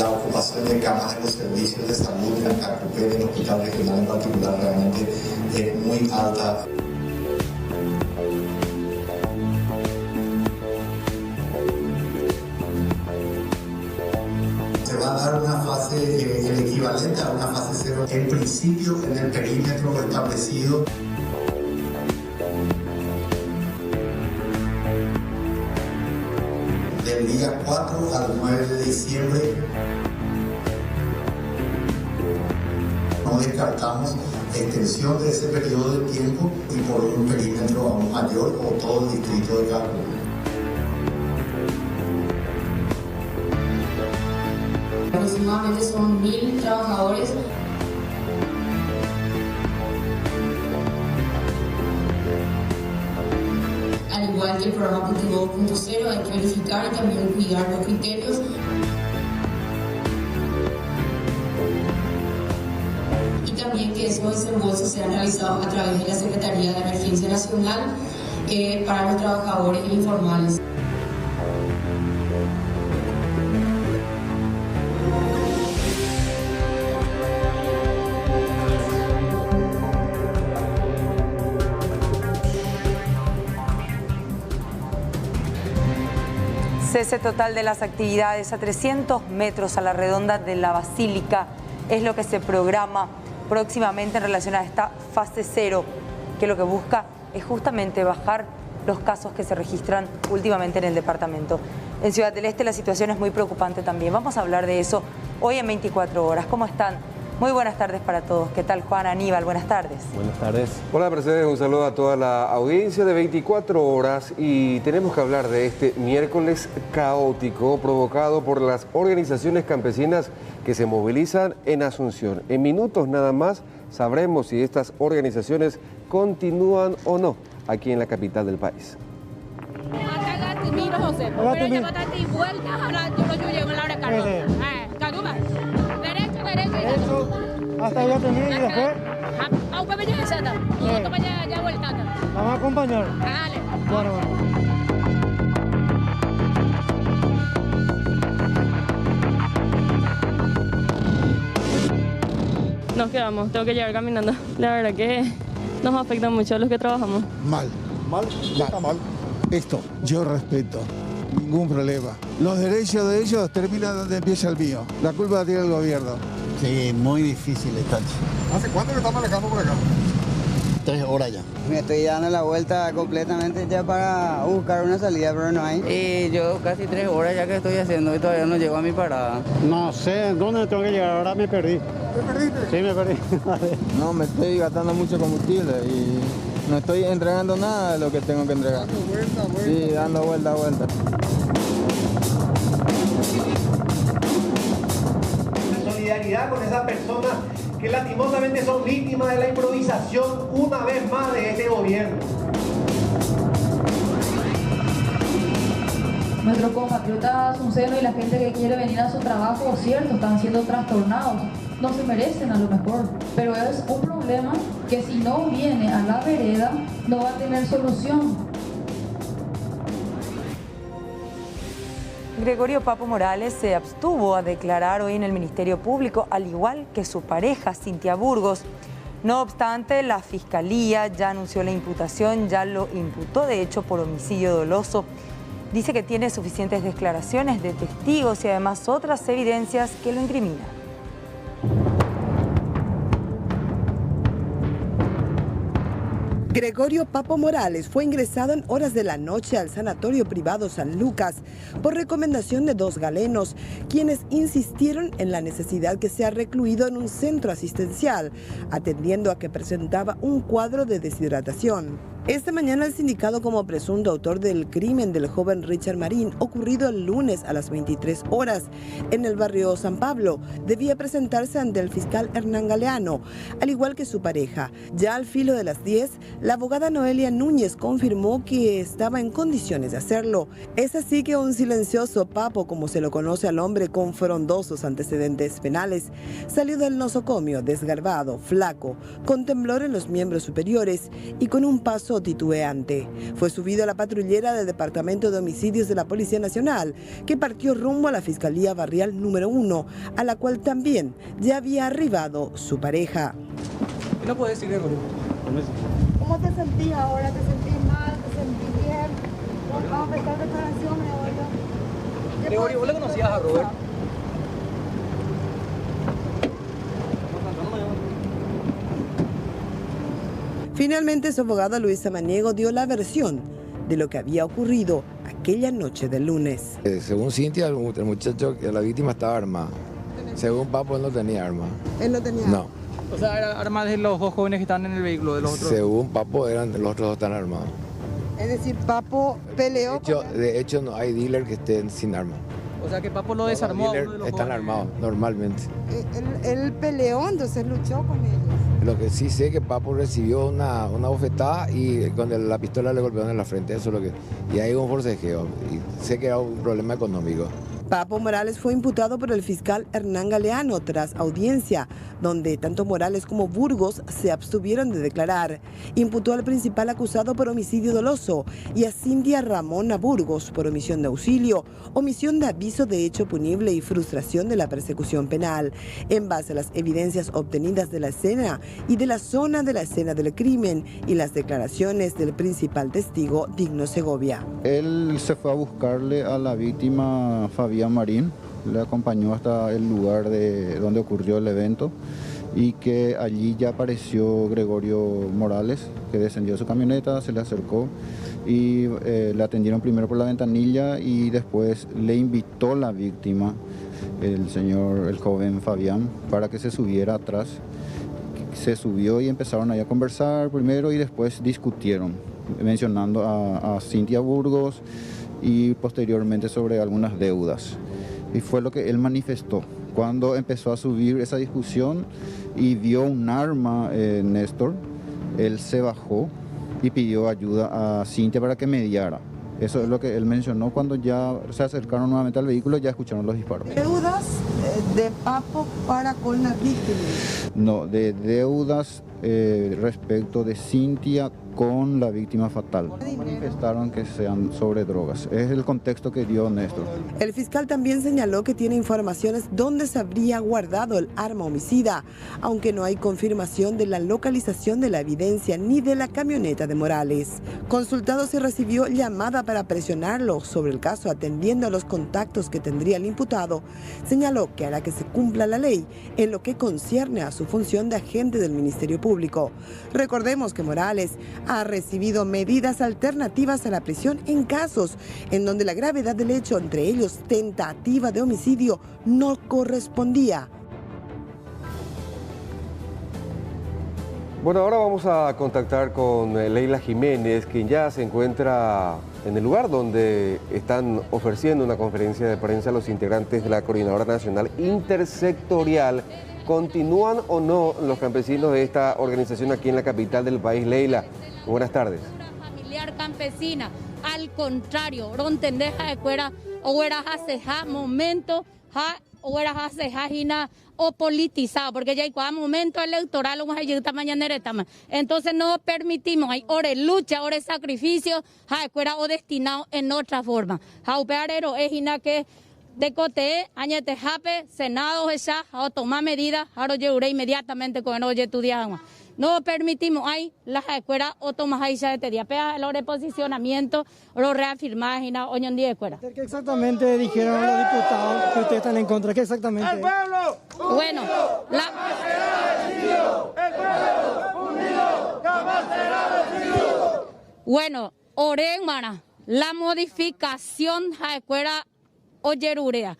La ocupación de camas en los servicios de salud en Cacupé, en el hospital regional en particular, realmente es muy alta. Se va a dar una fase, el equivalente a una fase 0, en principio en el perímetro establecido. Del día 4 al 9 de diciembre. No descartamos extensión de ese periodo de tiempo y por un perímetro aún mayor o todo el distrito de Cacupé. Aproximadamente son 1.000 trabajadores. Al igual que el programa Cultivo 2.0, hay que verificar y también cuidar los criterios. Y también que esos desembolsos sean realizados a través de la Secretaría de Emergencia Nacional para los trabajadores informales. Cese total de las actividades a 300 metros a la redonda de la Basílica es lo que se programa próximamente en relación a esta fase 0, que lo que busca es justamente bajar los casos que se registran últimamente en el departamento. En Ciudad del Este la situación es muy preocupante también. Vamos a hablar de eso hoy en 24 horas. ¿Cómo están? Muy buenas tardes para todos. ¿Qué tal, Juan, Aníbal? Buenas tardes. Buenas tardes. Hola, Mercedes. Un saludo a toda la audiencia de 24 horas y tenemos que hablar de este miércoles caótico provocado por las organizaciones campesinas que se movilizan en Asunción. En minutos nada más sabremos si estas organizaciones continúan o no aquí en la capital del país. Eso, hasta allá tenía y después. Vamos a acompañar. Bueno. Nos quedamos, tengo que llegar caminando. La verdad que nos afecta mucho a los que trabajamos. Mal. ¿Mal? Está mal. Esto, yo respeto. Ningún problema. Los derechos de ellos terminan donde empieza el mío. La culpa la tiene el gobierno. Sí, muy difícil está. ¿Hace cuánto que estás manejando por acá? 3 horas ya. Me estoy dando la vuelta completamente ya para buscar una salida, pero no hay. Yo casi 3 horas ya que estoy haciendo y todavía no llego a mi parada. No sé dónde tengo que llegar, ahora me perdí. ¿Te perdiste? Sí, me perdí. No, me estoy gastando mucho combustible y no estoy entregando nada de lo que tengo que entregar. Dando vuelta. Sí, dando vuelta. Solidaridad con esas personas que lastimosamente son víctimas de la improvisación una vez más de este gobierno. Nuestros compatriotas asuncenos y la gente que quiere venir a su trabajo, cierto, están siendo trastornados. No se merecen a lo mejor, pero es un problema que si no viene a la vereda no va a tener solución. Gregorio Papo Morales se abstuvo a declarar hoy en el Ministerio Público, al igual que su pareja, Cintia Burgos. No obstante, la Fiscalía ya anunció la imputación, ya lo imputó de hecho por homicidio doloso. Dice que tiene suficientes declaraciones de testigos y además otras evidencias que lo incriminan. Gregorio Papo Morales fue ingresado en horas de la noche al Sanatorio Privado San Lucas por recomendación de 2 galenos, quienes insistieron en la necesidad que sea recluido en un centro asistencial, atendiendo a que presentaba un cuadro de deshidratación. Esta mañana el sindicado como presunto autor del crimen del joven Richard Marín, ocurrido el lunes a las 23 horas en el barrio San Pablo, debía presentarse ante el fiscal Hernán Galeano, al igual que su pareja. Ya al filo de las 10, la abogada Noelia Núñez confirmó que estaba en condiciones de hacerlo. Es así que un silencioso Papo, como se lo conoce al hombre con frondosos antecedentes penales, salió del nosocomio desgarbado, flaco, con temblor en los miembros superiores y con un paso paso titubeante. Fue subido a la patrullera del Departamento de Homicidios de la Policía Nacional, que partió rumbo a la Fiscalía Barrial número 1, a la cual también ya había arribado su pareja. No puedes decir, Gregorio. ¿Cómo te sentís ahora? ¿Te sentís mal? ¿Te sentís bien? Vamos a prestar declaración, Gregorio. Gregorio, ¿vos le conocías a Robert? Finalmente, su abogada Luisa Maniego dio la versión de lo que había ocurrido aquella noche del lunes. Según Cintia, el muchacho, la víctima estaba armada. Según Papo, él no tenía arma. ¿Él no tenía? No. O sea, era arma de los dos jóvenes que estaban en el vehículo, de los otros. Según Papo, los otros dos están armados. Es decir, Papo peleó. De hecho, no hay dealer que estén sin arma. O sea, que Papo lo desarmó. Los dealers están armados, normalmente. Él peleó, entonces luchó con ellos. Lo que sí sé es que Papo recibió una bofetada y con la pistola le golpearon en la frente, eso es lo que... Y ahí hubo un forcejeo, y sé que era un problema económico. Papo Morales fue imputado por el fiscal Hernán Galeano tras audiencia, donde tanto Morales como Burgos se abstuvieron de declarar. Imputó al principal acusado por homicidio doloso y a Cintia Ramona Burgos por omisión de auxilio, omisión de aviso de hecho punible y frustración de la persecución penal, en base a las evidencias obtenidas de la escena y de la zona de la escena del crimen y las declaraciones del principal testigo, Digno Segovia. Él se fue a buscarle a la víctima Fabián Marín, le acompañó hasta el lugar donde ocurrió el evento y que allí ya apareció Gregorio Morales, que descendió de su camioneta, se le acercó y le atendieron primero por la ventanilla y después le invitó la víctima, el joven Fabián, para que se subiera atrás. Se subió y empezaron ahí a conversar primero y después discutieron, mencionando a Cintia Burgos y posteriormente sobre algunas deudas. Y fue lo que él manifestó. Cuando empezó a subir esa discusión y vio un arma, Néstor, él se bajó y pidió ayuda a Cintia para que mediara. Eso es lo que él mencionó. Cuando ya se acercaron nuevamente al vehículo, ya escucharon los disparos. ¿Deudas de Papo para con las víctimas? No, de deudas respecto de Cintia con la víctima fatal. Manifestaron que sean sobre drogas. Es el contexto que dio Néstor. El fiscal también señaló que tiene informaciones dónde se habría guardado el arma homicida, aunque no hay confirmación de la localización de la evidencia ni de la camioneta de Morales. Consultado si recibió llamada para presionarlo sobre el caso atendiendo a los contactos que tendría el imputado, señaló que hará que se cumpla la ley en lo que concierne a su función de agente del Ministerio Público. Recordemos que Morales ha recibido medidas alternativas a la prisión en casos en donde la gravedad del hecho, entre ellos tentativa de homicidio, no correspondía. Bueno, ahora vamos a contactar con Leila Jiménez, quien ya se encuentra en el lugar donde están ofreciendo una conferencia de prensa a los integrantes de la Coordinadora Nacional Intersectorial. ¿Continúan o no los campesinos de esta organización aquí en la capital del país? Leila, buenas tardes. Familiar campesina, al contrario, no entendés de fuera o eras hace momento o eras hace o politizado, porque ya hay cada momento electoral o esta mañanera entonces no permitimos, hay hora lucha, hora sacrificio, fuera o destinado en otra forma. Jaupearero es que de cote, añete jape, senado esa, a tomar medidas, ahora llevaré inmediatamente con el oye tu día. No permitimos ahí las escuelas o tomas ahí ya de día. Pega el reposicionamiento, lo reafirmar y hoy en día escuela. ¿Qué exactamente dijeron los diputados que ustedes están en contra? ¿Qué exactamente? ¡El pueblo! Bueno, ¡Jamás será vencido! ¡El pueblo unido jamás será vencido! Bueno, oremana, la modificación de la escuela oyerurea.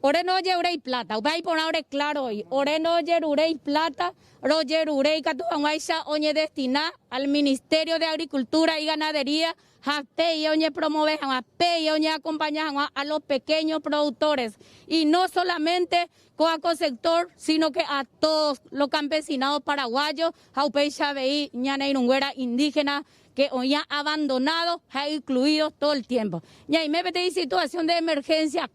Ore no yerurei plata, voy a poner claro hoy. Ore no yerurei plata, ro yerurei catuanguaisa oñe destina al Ministerio de Agricultura y Ganadería, jape y oñe promover, jape y oñe acompañar a los pequeños productores. Y no solamente con sector, sino que a todos los campesinados paraguayos, jaupe y ñana irungüera indígena, que hoy ha abandonado, ha incluido todo el tiempo. Y ahí me metí en situación de emergencia,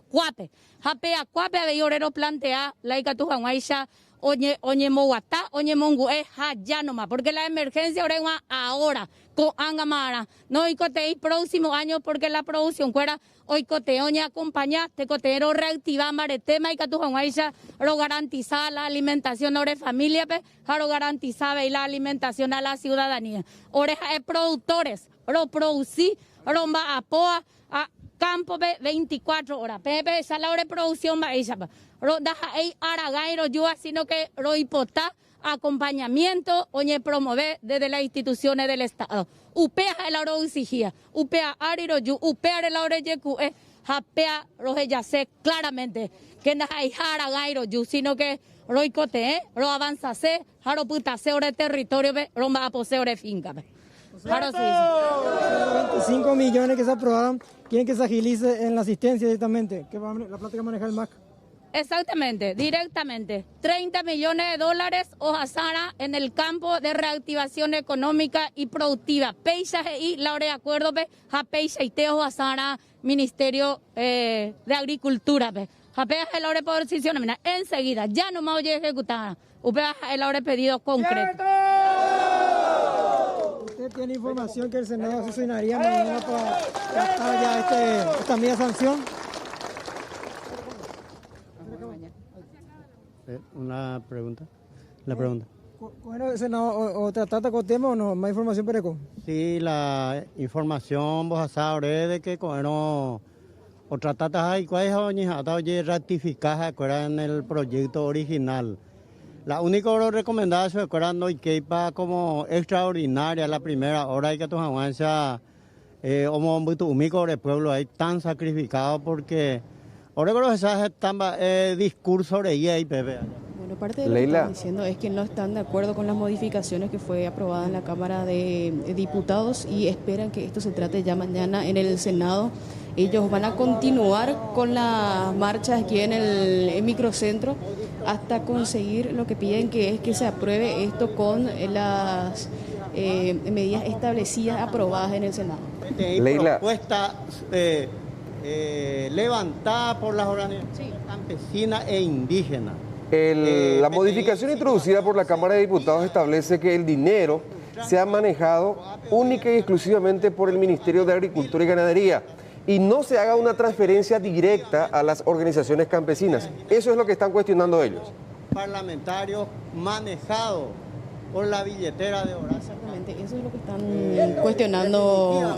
cuape, japea, cuape, a orero plantea, la icatujanguaisha, oñe moguata, oñe mongue, ya nomás, porque la emergencia ahora, con angamara, no y próximo año, porque la producción fuera hoy coteoña acompaña, te cotero reactiva maretema y que tu lo garantiza la alimentación de familia, lo garantiza la alimentación a la ciudadanía. Oreja de productores, lo producí, lo va a poa, a campo 24 horas, pepe, esa la hora de producción va ella, lo deja ahí aragairo yo, sino que lo hipotá, acompañamiento, oñe promover desde las instituciones del Estado. Upea el oro usigía, upea ariro yu, upea el oro yeku, japea roje ya sé claramente que no hay haragairo yu, sino que lo icote, lo avanza se, jaro puta se ore territorio, lo va a poseer ore finca. Jaro sí. 25 millones que se aprobaron, quieren que se agilice en la asistencia directamente, que va la plata que maneja el MAC. Exactamente, directamente. 30 millones de dólares Ojasara en el campo de reactivación económica y productiva. Peisaje y la hora de acuerdo, ja Peisaje y Teo Ojasara, Ministerio de Agricultura. Japea el hora de posición, enseguida, ya no me voy a ejecutar. Upea el hora de pedido concreto. ¿Usted tiene información que el Senado asesinaría mañana para tratar ya esta medida de sanción? Una pregunta. La pregunta. Bueno, o trataste con tema o no, más información pereco. Sí, la información vos sabés de que bueno, o trataste ahí cuál es oye ratificar en el proyecto original. La única recomendación es no que para como extraordinaria la primera hora y que tu avanza como único del pueblo ahí tan sacrificado porque ahora creo que ese discurso sobre ella y Pepe. Bueno, parte de lo que están diciendo es que no están de acuerdo con las modificaciones que fue aprobada en la Cámara de Diputados y esperan que esto se trate ya mañana en el Senado. Ellos van a continuar con las marchas aquí en el microcentro hasta conseguir lo que piden, que es que se apruebe esto con las medidas establecidas, aprobadas en el Senado. Leila. Propuesta levantada por las organizaciones campesinas e indígenas. La modificación introducida por la Cámara de Diputados establece que el dinero sea manejado única y exclusivamente por el Ministerio de Agricultura y Ganadería y no se haga una transferencia directa a las organizaciones campesinas. Eso es lo que están cuestionando ellos. Parlamentarios manejados por la billetera de Horacio. Exactamente, eso es lo que están cuestionando,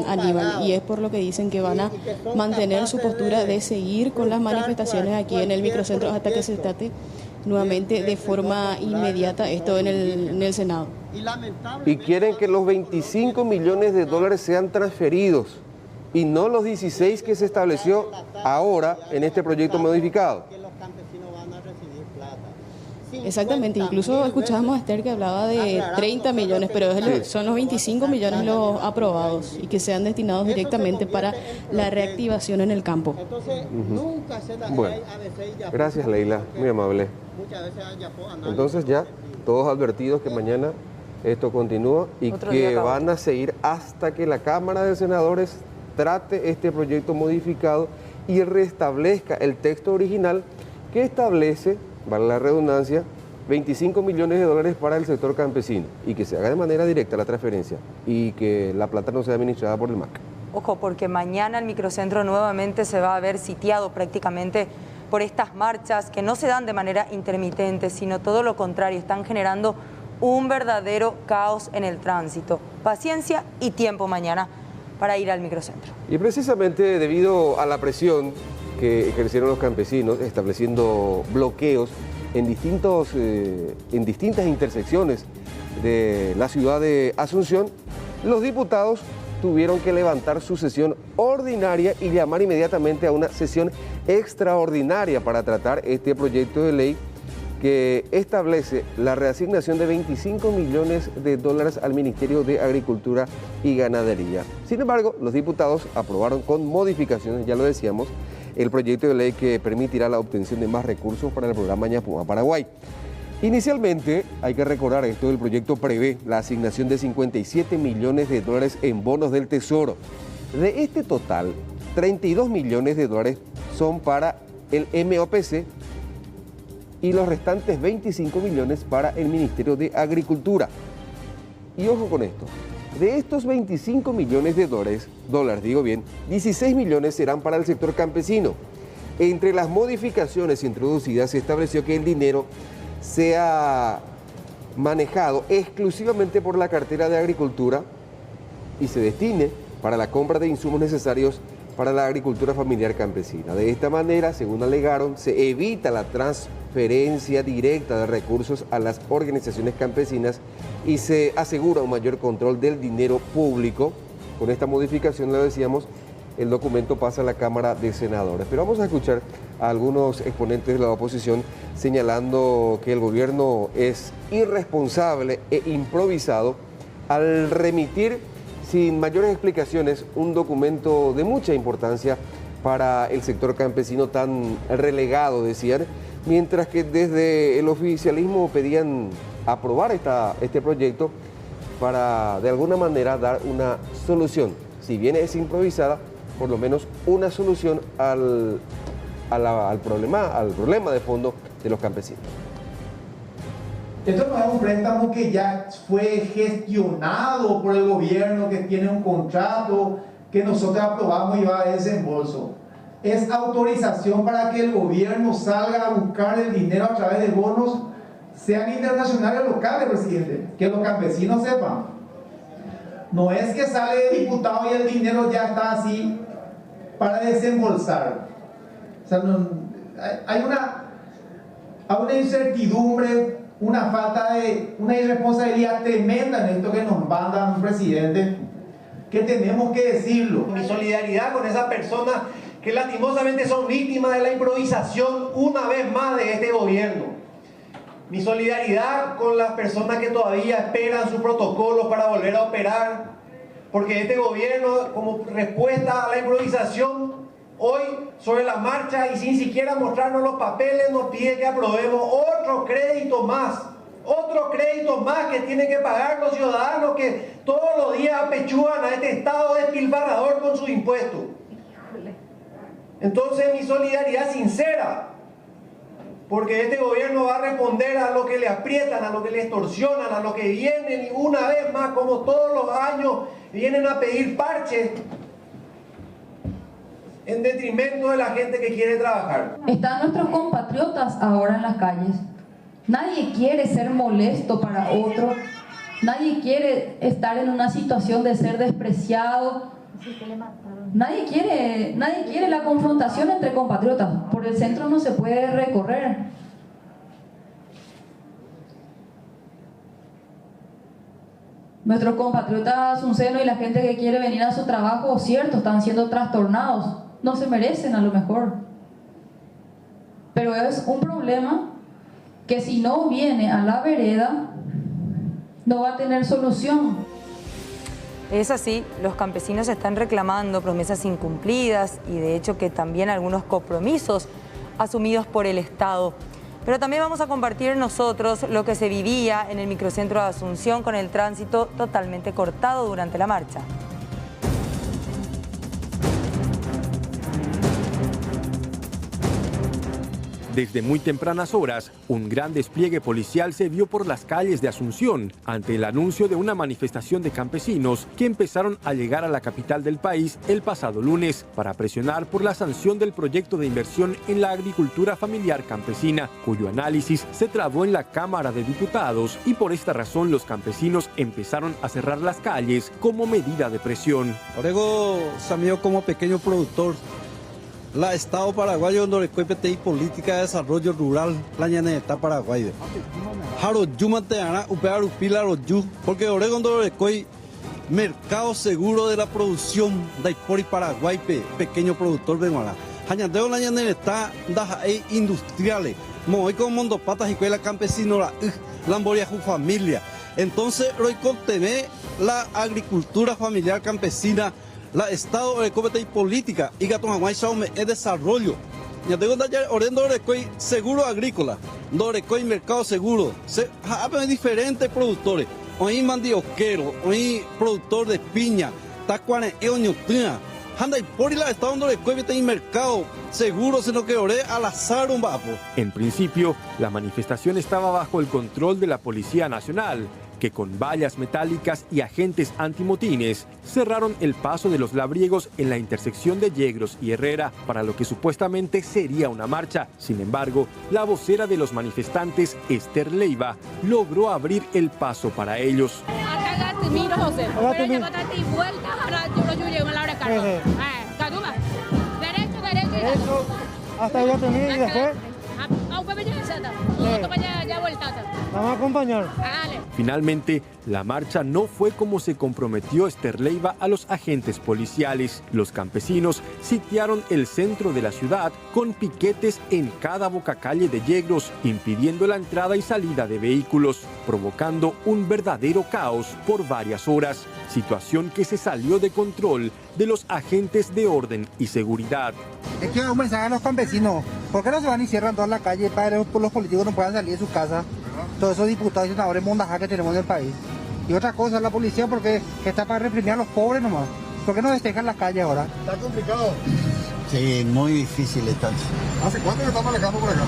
Aníbal, y es por lo que dicen que van a mantener su postura de seguir con las manifestaciones aquí en el microcentro hasta que se trate nuevamente de forma inmediata esto en el Senado. Y quieren que los 25 millones de dólares sean transferidos y no los 16 que se estableció ahora en este proyecto modificado. Exactamente, incluso escuchábamos a Esther que hablaba de 30 millones, pero son los 25 millones los aprobados y que sean destinados directamente para la reactivación en el campo. Bueno, gracias Leila, muy amable. Entonces ya todos advertidos que mañana esto continúa y que van a seguir hasta que la Cámara de Senadores trate este proyecto modificado y restablezca el texto original que establece, vale la redundancia, 25 millones de dólares para el sector campesino y que se haga de manera directa la transferencia y que la plata no sea administrada por el MAC. Ojo, porque mañana el microcentro nuevamente se va a ver sitiado prácticamente por estas marchas que no se dan de manera intermitente, sino todo lo contrario, están generando un verdadero caos en el tránsito. Paciencia y tiempo mañana para ir al microcentro. Y precisamente debido a la presión que ejercieron los campesinos, estableciendo bloqueos en distintas intersecciones de la ciudad de Asunción, los diputados tuvieron que levantar su sesión ordinaria y llamar inmediatamente a una sesión extraordinaria para tratar este proyecto de ley que establece la reasignación de 25 millones de dólares al Ministerio de Agricultura y Ganadería. Sin embargo, los diputados aprobaron con modificaciones, ya lo decíamos, el proyecto de ley que permitirá la obtención de más recursos para el programa Ñapuma Paraguay. Inicialmente, hay que recordar esto, el proyecto prevé la asignación de 57 millones de dólares en bonos del Tesoro. De este total, 32 millones de dólares son para el MOPC y los restantes 25 millones para el Ministerio de Agricultura. Y ojo con esto, de estos 25 millones de dólares, 16 millones serán para el sector campesino. Entre las modificaciones introducidas se estableció que el dinero sea manejado exclusivamente por la cartera de Agricultura y se destine para la compra de insumos necesarios para la agricultura familiar campesina. De esta manera, según alegaron, se evita la transferencia directa de recursos a las organizaciones campesinas y se asegura un mayor control del dinero público. Con esta modificación, lo decíamos, el documento pasa a la Cámara de Senadores. Pero vamos a escuchar a algunos exponentes de la oposición señalando que el gobierno es irresponsable e improvisado al remitir sin mayores explicaciones un documento de mucha importancia para el sector campesino tan relegado, decían, mientras que desde el oficialismo pedían aprobar este proyecto para de alguna manera dar una solución. Si bien es improvisada, por lo menos una solución al problema de fondo de los campesinos. Esto no es un préstamo que ya fue gestionado por el gobierno, que tiene un contrato, que nosotros aprobamos y va a desembolso. Es autorización para que el gobierno salga a buscar el dinero a través de bonos, sean internacionales o locales, presidente, que los campesinos sepan. No es que sale el diputado y el dinero ya está así para desembolsar. O sea, hay una incertidumbre, una falta de, una irresponsabilidad tremenda en esto que nos mandan, presidente, que tenemos que decirlo. Mi solidaridad con esas personas que lastimosamente son víctimas de la improvisación una vez más de este gobierno. Mi solidaridad con las personas que todavía esperan sus protocolos para volver a operar, porque este gobierno, como respuesta a la improvisación, hoy sobre la marcha y sin siquiera mostrarnos los papeles, nos pide que aprobemos otro crédito más que tienen que pagar los ciudadanos que todos los días apechugan a este Estado despilfarrador con sus impuestos. Entonces mi solidaridad sincera, porque este gobierno va a responder a lo que le aprietan, a lo que le extorsionan, a lo que vienen y una vez más, como todos los años, vienen a pedir parches en detrimento de la gente que quiere trabajar. Están nuestros compatriotas ahora en las calles. Nadie quiere ser molesto para otro. Nadie quiere estar en una situación de ser despreciado. Nadie quiere la confrontación entre compatriotas. Por el centro no se puede recorrer. Nuestros compatriotas asuncenos y la gente que quiere venir a su trabajo, cierto, están siendo trastornados. No se merecen a lo mejor. Pero es un problema que si no viene a la vereda, no va a tener solución. Es así, los campesinos están reclamando promesas incumplidas y de hecho que también algunos compromisos asumidos por el Estado. Pero también vamos a compartir nosotros lo que se vivía en el microcentro de Asunción con el tránsito totalmente cortado durante la marcha. Desde muy tempranas horas, un gran despliegue policial se vio por las calles de Asunción ante el anuncio de una manifestación de campesinos que empezaron a llegar a la capital del país el pasado lunes para presionar por la sanción del proyecto de inversión en la agricultura familiar campesina, cuyo análisis se trabó en la Cámara de Diputados y por esta razón los campesinos empezaron a cerrar las calles como medida de presión. Orego Samio como pequeño productor. La Estado paraguayo donde PTI política de desarrollo rural la llaneta paraguaya. Haro yumate ana upear upila royu porque Oregon donde mercado seguro de la producción de Ipori Paraguay pequeño productor de Mara. Hañandeo la llaneta da industriales. Moy con mondo patas y cuela campesino la lamboria su familia. Entonces Roy conteme la agricultura familiar campesina. La Estado de y política y gato Hawaii es desarrollo. Ya tengo orendo seguro agrícola, dorecoy mercado seguro. Hay diferentes productores. Hoy mandioquero, hoy productor de piña, tacuane eoñotina. Anda y por la estado donde cuevete y mercado. Seguro se nos quedoré al azar un vapo. En principio, la manifestación estaba bajo el control de la Policía Nacional, que con vallas metálicas y agentes antimotines cerraron el paso de los labriegos en la intersección de Yegros y Herrera para lo que supuestamente sería una marcha. Sin embargo, la vocera de los manifestantes, Esther Leiva, logró abrir el paso para ellos. Derecho, hasta allá termina y después vamos a acompañar. Finalmente, la marcha no fue como se comprometió Esther Leiva a los agentes policiales. Los campesinos sitiaron el centro de la ciudad con piquetes en cada bocacalle de Yegros, impidiendo la entrada y salida de vehículos, provocando un verdadero caos por varias horas, situación que se salió de control de los agentes de orden y seguridad. Es que un mensaje a los campesinos, ¿por qué no se van y cierran toda la calle para que los políticos no puedan salir de sus casas? Todos esos diputados y senadores mondajas que tenemos en el país. Y otra cosa, la policía, porque está para reprimir a los pobres nomás. ¿Por qué no despejan las calles ahora? ¿Está complicado? Sí, muy difícil está. ¿Hace cuánto que está manejando por acá?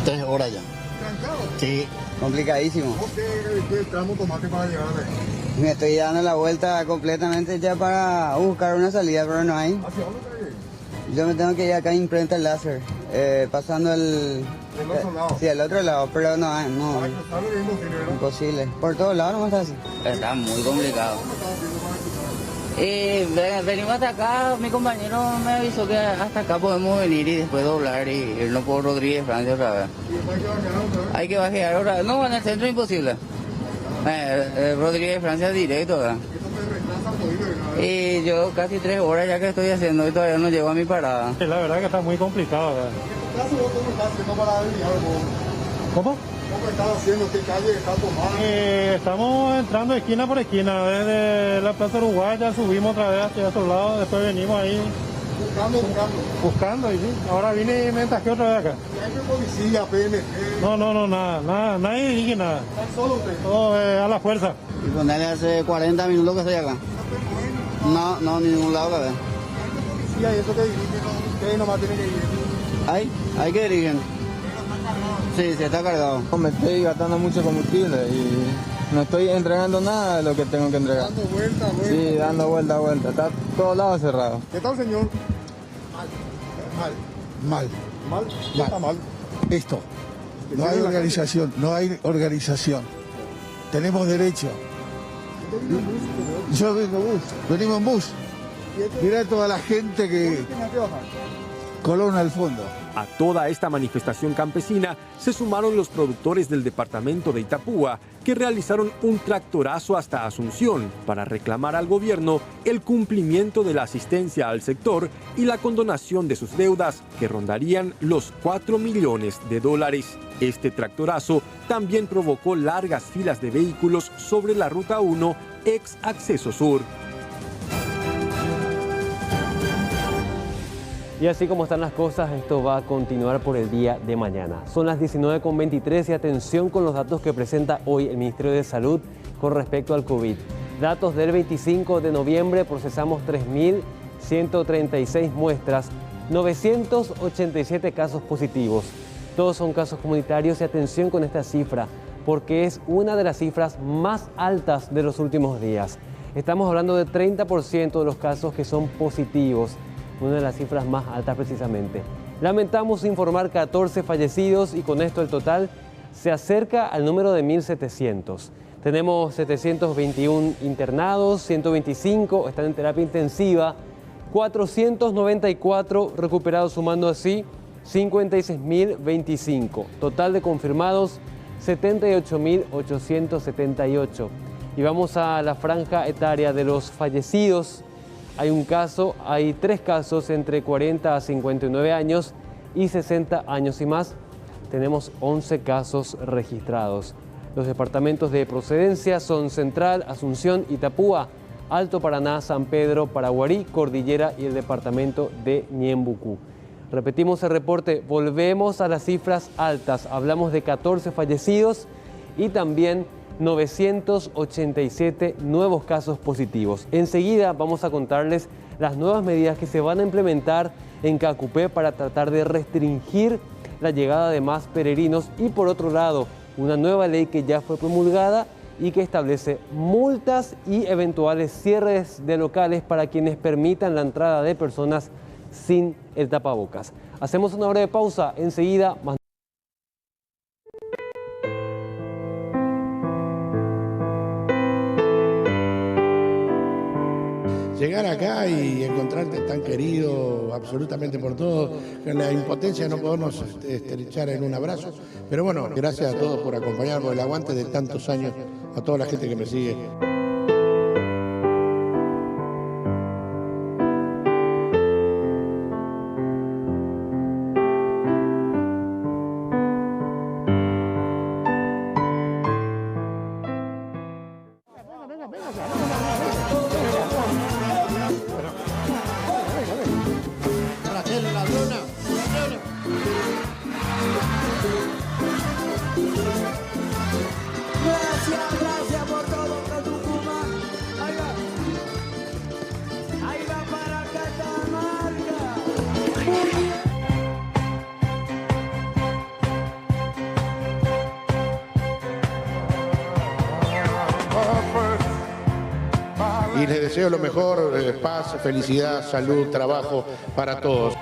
3 horas ya. ¿Trancado? Sí, complicadísimo. ¿Qué tramo tomaste para llegar a ver? Me estoy dando la vuelta completamente ya para buscar una salida, pero no hay. ¿Hacia dónde te llegas? Yo me tengo que ir acá a Imprenta Láser, pasando el... ¿Del otro lado? Sí, al otro lado, pero no hay, no. ¿Para cruzarlo es imposible, ¿verdad? Imposible. Por todos lados no está así. Está muy complicado. ¿Cómo estás haciendo para cruzar? Venimos hasta acá, mi compañero me avisó que hasta acá podemos venir y después doblar y irnos por Rodríguez Francia otra vez. ¿Y después hay que bajar otra vez? Hay que bajar otra vez. No, en el centro imposible. Rodríguez Francia directo, ¿verdad? ¿Esto te retrasa todavía, verdad? Y yo casi 3 horas ya que estoy haciendo y todavía no llego a mi parada. La verdad que está muy complicado, ¿verdad? ¿En tu caso vos cómo estás haciendo para desviar vos? ¿Cómo? ¿Cómo estás haciendo? ¿Qué calle está tomando? Estamos entrando esquina por esquina, desde la Plaza Uruguay ya subimos otra vez hacia otro lado, después venimos ahí buscando y sí, ahora vine y me entasqué otra vez acá. ¿Hay que policía, PNG? No, nada, nadie dirige nada. ¿Están solo ustedes? Todo a la fuerza. Y ponerle hace 40 minutos que estoy acá. No, ni ningún lado, ¿verdad? ¿Hay policía y eso que dirigen? Ustedes nomás tienen que ir. Hay que dirigen. Sí, se está cargado. Me estoy gastando mucho combustible y no estoy entregando nada de lo que tengo que entregar. Dando vuelta. Sí, dando vuelta. Está todos lados cerrados. ¿Qué tal, señor? Mal. ¿Qué está mal? Esto. No hay organización. Tenemos derecho. Yo venimos en bus. Mirá toda la gente que colona al fondo. A toda esta manifestación campesina se sumaron los productores del departamento de Itapúa, que realizaron un tractorazo hasta Asunción para reclamar al gobierno el cumplimiento de la asistencia al sector y la condonación de sus deudas, que rondarían los $4 millones. Este tractorazo también provocó largas filas de vehículos sobre la Ruta 1, ex Acceso Sur. Y así como están las cosas, esto va a continuar por el día de mañana. Son las 19:23 y atención con los datos que presenta hoy el Ministerio de Salud con respecto al COVID. Datos del 25 de noviembre, procesamos 3.136 muestras, 987 casos positivos. Todos son casos comunitarios y atención con esta cifra, porque es una de las cifras más altas de los últimos días. Estamos hablando de 30% de los casos que son positivos. Una de las cifras más altas precisamente. Lamentamos informar 14 fallecidos y con esto el total se acerca al número de 1.700. Tenemos 721 internados, 125 están en terapia intensiva, 494 recuperados, sumando así 56.025. Total de confirmados 78.878. Y vamos a la franja etaria de los fallecidos. Hay 3 casos entre 40 a 59 años y 60 años y más. Tenemos 11 casos registrados. Los departamentos de procedencia son Central, Asunción, Itapúa, Alto Paraná, San Pedro, Paraguarí, Cordillera y el departamento de Ñembucú. Repetimos el reporte, volvemos a las cifras altas. Hablamos de 14 fallecidos y también 987 nuevos casos positivos. Enseguida vamos a contarles las nuevas medidas que se van a implementar en Cacupé para tratar de restringir la llegada de más peregrinos y por otro lado, una nueva ley que ya fue promulgada y que establece multas y eventuales cierres de locales para quienes permitan la entrada de personas sin el tapabocas. Hacemos una breve pausa, enseguida más. Llegar acá y encontrarte tan querido absolutamente por todos, con la impotencia de no podernos estrechar en un abrazo. Pero bueno, gracias a todos por acompañarnos, por el aguante de tantos años, a toda la gente que me sigue. Gracias por todo, Tucumán. Ahí va para Catamarca. Y les deseo lo mejor, paz, felicidad, salud, trabajo para todos.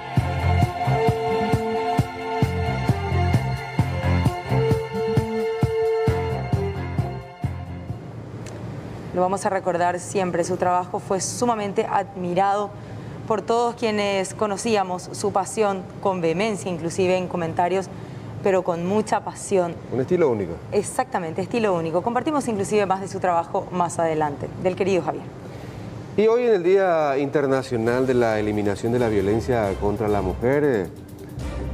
Lo vamos a recordar siempre, su trabajo fue sumamente admirado por todos quienes conocíamos su pasión, con vehemencia inclusive en comentarios, pero con mucha pasión. Un estilo único. Exactamente, estilo único. Compartimos inclusive más de su trabajo más adelante, del querido Javier. Y hoy en el Día Internacional de la Eliminación de la Violencia contra la Mujer,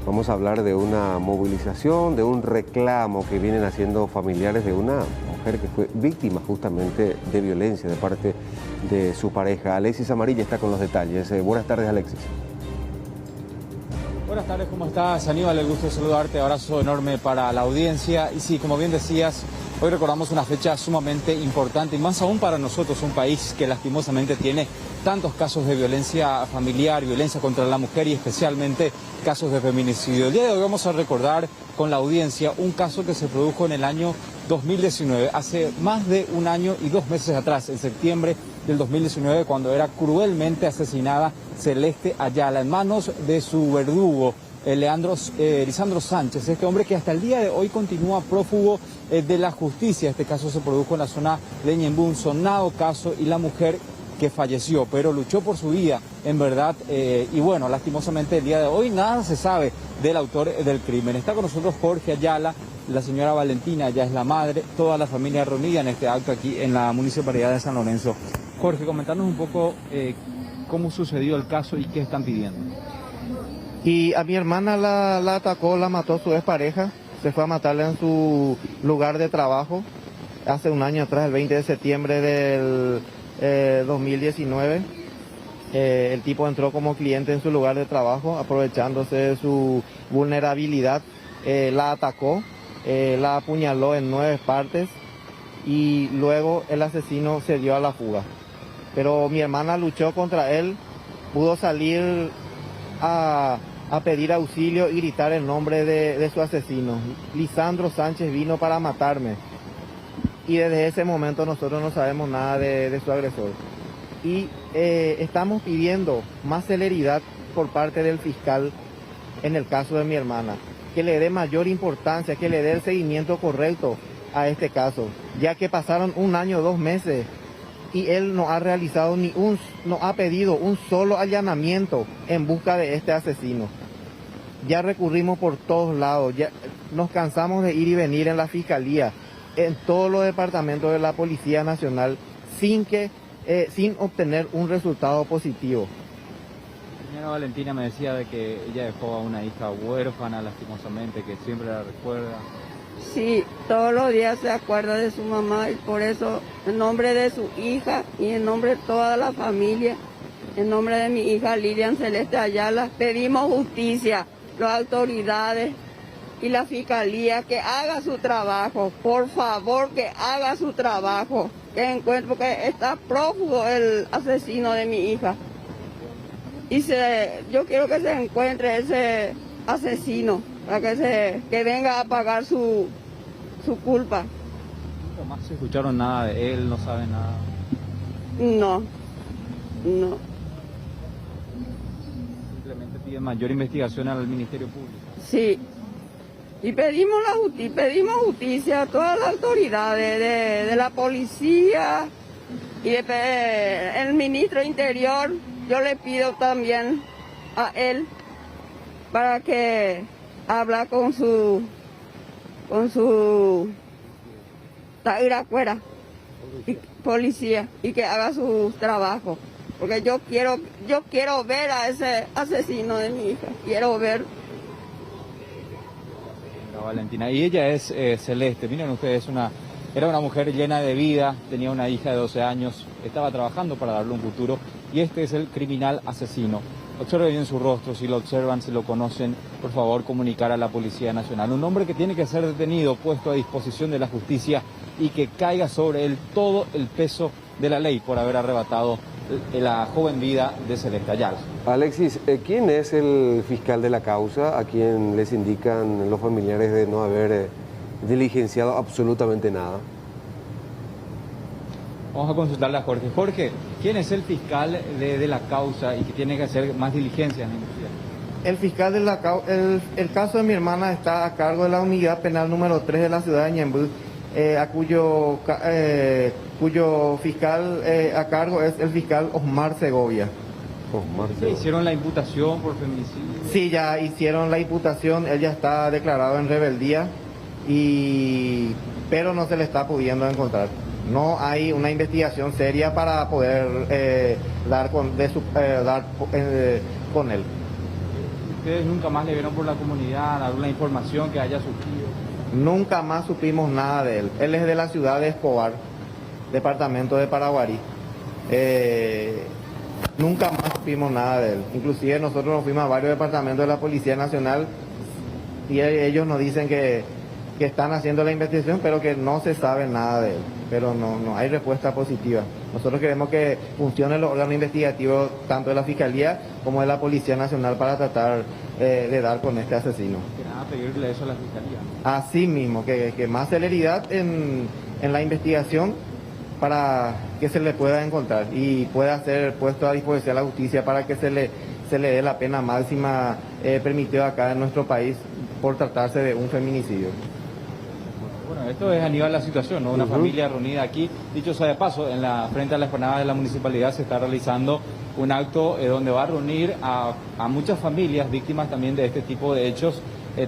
vamos a hablar de una movilización, de un reclamo que vienen haciendo familiares de una mujer que fue víctima justamente de violencia de parte de su pareja. Alexis Amarilla está con los detalles. Buenas tardes, Alexis. Buenas tardes, ¿cómo estás, Aníbal? El gusto de saludarte, abrazo enorme para la audiencia. Y sí, como bien decías, hoy recordamos una fecha sumamente importante y más aún para nosotros, un país que lastimosamente tiene tantos casos de violencia familiar, violencia contra la mujer y especialmente casos de feminicidio. El día de hoy vamos a recordar con la audiencia un caso que se produjo en el año 2019, hace más de un año y 2 meses atrás, en septiembre del 2019, cuando era cruelmente asesinada Celeste Ayala en manos de su verdugo, Lisandro Sánchez, este hombre que hasta el día de hoy continúa prófugo de la justicia. Este caso se produjo en la zona de Ñemby, un sonado caso, y la mujer que falleció, pero luchó por su vida, en verdad, y bueno, lastimosamente el día de hoy nada se sabe del autor del crimen. Está con nosotros Jorge Ayala, la señora Valentina, ya es la madre, toda la familia reunida en este acto aquí en la Municipalidad de San Lorenzo. Jorge, comentarnos un poco cómo sucedió el caso y qué están pidiendo. Y a mi hermana la atacó, la mató su expareja, se fue a matarla en su lugar de trabajo hace un año atrás, el 20 de septiembre del 2019. El tipo entró como cliente en su lugar de trabajo, aprovechándose de su vulnerabilidad, la atacó, la apuñaló en 9 partes y luego el asesino se dio a la fuga. Pero mi hermana luchó contra él, pudo salir a pedir auxilio y gritar el nombre de su asesino. Lisandro Sánchez vino para matarme. Y desde ese momento nosotros no sabemos nada de su agresor. Y estamos pidiendo más celeridad por parte del fiscal en el caso de mi hermana, que le dé mayor importancia, que le dé el seguimiento correcto a este caso, ya que pasaron 1 año, 2 meses y él no ha realizado no ha pedido un solo allanamiento en busca de este asesino. Ya recurrimos por todos lados, ya nos cansamos de ir y venir en la fiscalía, en todos los departamentos de la Policía Nacional, sin obtener un resultado positivo. Señora Valentina me decía de que ella dejó a una hija huérfana, lastimosamente, que siempre la recuerda. Sí, todos los días se acuerda de su mamá y por eso, en nombre de su hija y en nombre de toda la familia, en nombre de mi hija Lilian Celeste Ayala, pedimos justicia. Las autoridades y la fiscalía que haga su trabajo, por favor que haga su trabajo, que encuentre, porque está prófugo el asesino de mi hija. Y yo quiero que se encuentre ese asesino, para que venga a pagar su culpa. ¿Nunca más se escucharon nada de él? ¿No saben nada? No. Simplemente piden mayor investigación al Ministerio Público. Sí. Y pedimos justicia a todas las autoridades, de la policía y el ministro Interior. Yo le pido también a él para que habla con su Iracuera y policía y que haga su trabajo, porque yo quiero ver a ese asesino de mi hija, quiero ver. Valentina, y ella es Celeste. Miren ustedes, era una mujer llena de vida, tenía una hija de 12 años, estaba trabajando para darle un futuro, y este es el criminal asesino. Observen bien su rostro, si lo observan, si lo conocen, por favor comunicar a la Policía Nacional. Un hombre que tiene que ser detenido, puesto a disposición de la justicia y que caiga sobre él todo el peso de la ley por haber arrebatado la joven vida de Celeste Ayala. Alexis, ¿quién es el fiscal de la causa a quien les indican los familiares de no haber diligenciado absolutamente nada? Vamos a consultarle a Jorge. Jorge, ¿quién es el fiscal de la causa y que tiene que hacer más diligencias en la investigación? El fiscal de la causa, el caso de mi hermana está a cargo de la unidad penal número 3 de la ciudad de Ñemby, cuyo fiscal a cargo es el fiscal Osmar Segovia. ¿Hicieron la imputación por feminicidio? Sí, ya hicieron la imputación, él ya está declarado en rebeldía, pero no se le está pudiendo encontrar. No hay una investigación seria para poder dar con él. ¿Ustedes nunca más le vieron por la comunidad alguna información que haya surgido? Nunca más supimos nada de él. Él es de la ciudad de Escobar, departamento de Paraguarí. Nunca más supimos nada de él. Inclusive nosotros nos fuimos a varios departamentos de la Policía Nacional y ellos nos dicen que están haciendo la investigación, pero que no se sabe nada de él. Pero no hay respuesta positiva. Nosotros queremos que funcionen los órganos investigativos, tanto de la Fiscalía como de la Policía Nacional, para tratar de dar con este asesino. Pedirle eso a la Fiscalía. Así mismo, que más celeridad en la investigación para que se le pueda encontrar y pueda ser puesto a disposición de la justicia para que se le dé la pena máxima permitida acá en nuestro país por tratarse de un feminicidio. Bueno, esto es a nivel de la situación, ¿no? Una familia reunida aquí. Dicho sea de paso, frente a la explanada de la municipalidad se está realizando un acto donde va a reunir a muchas familias víctimas también de este tipo de hechos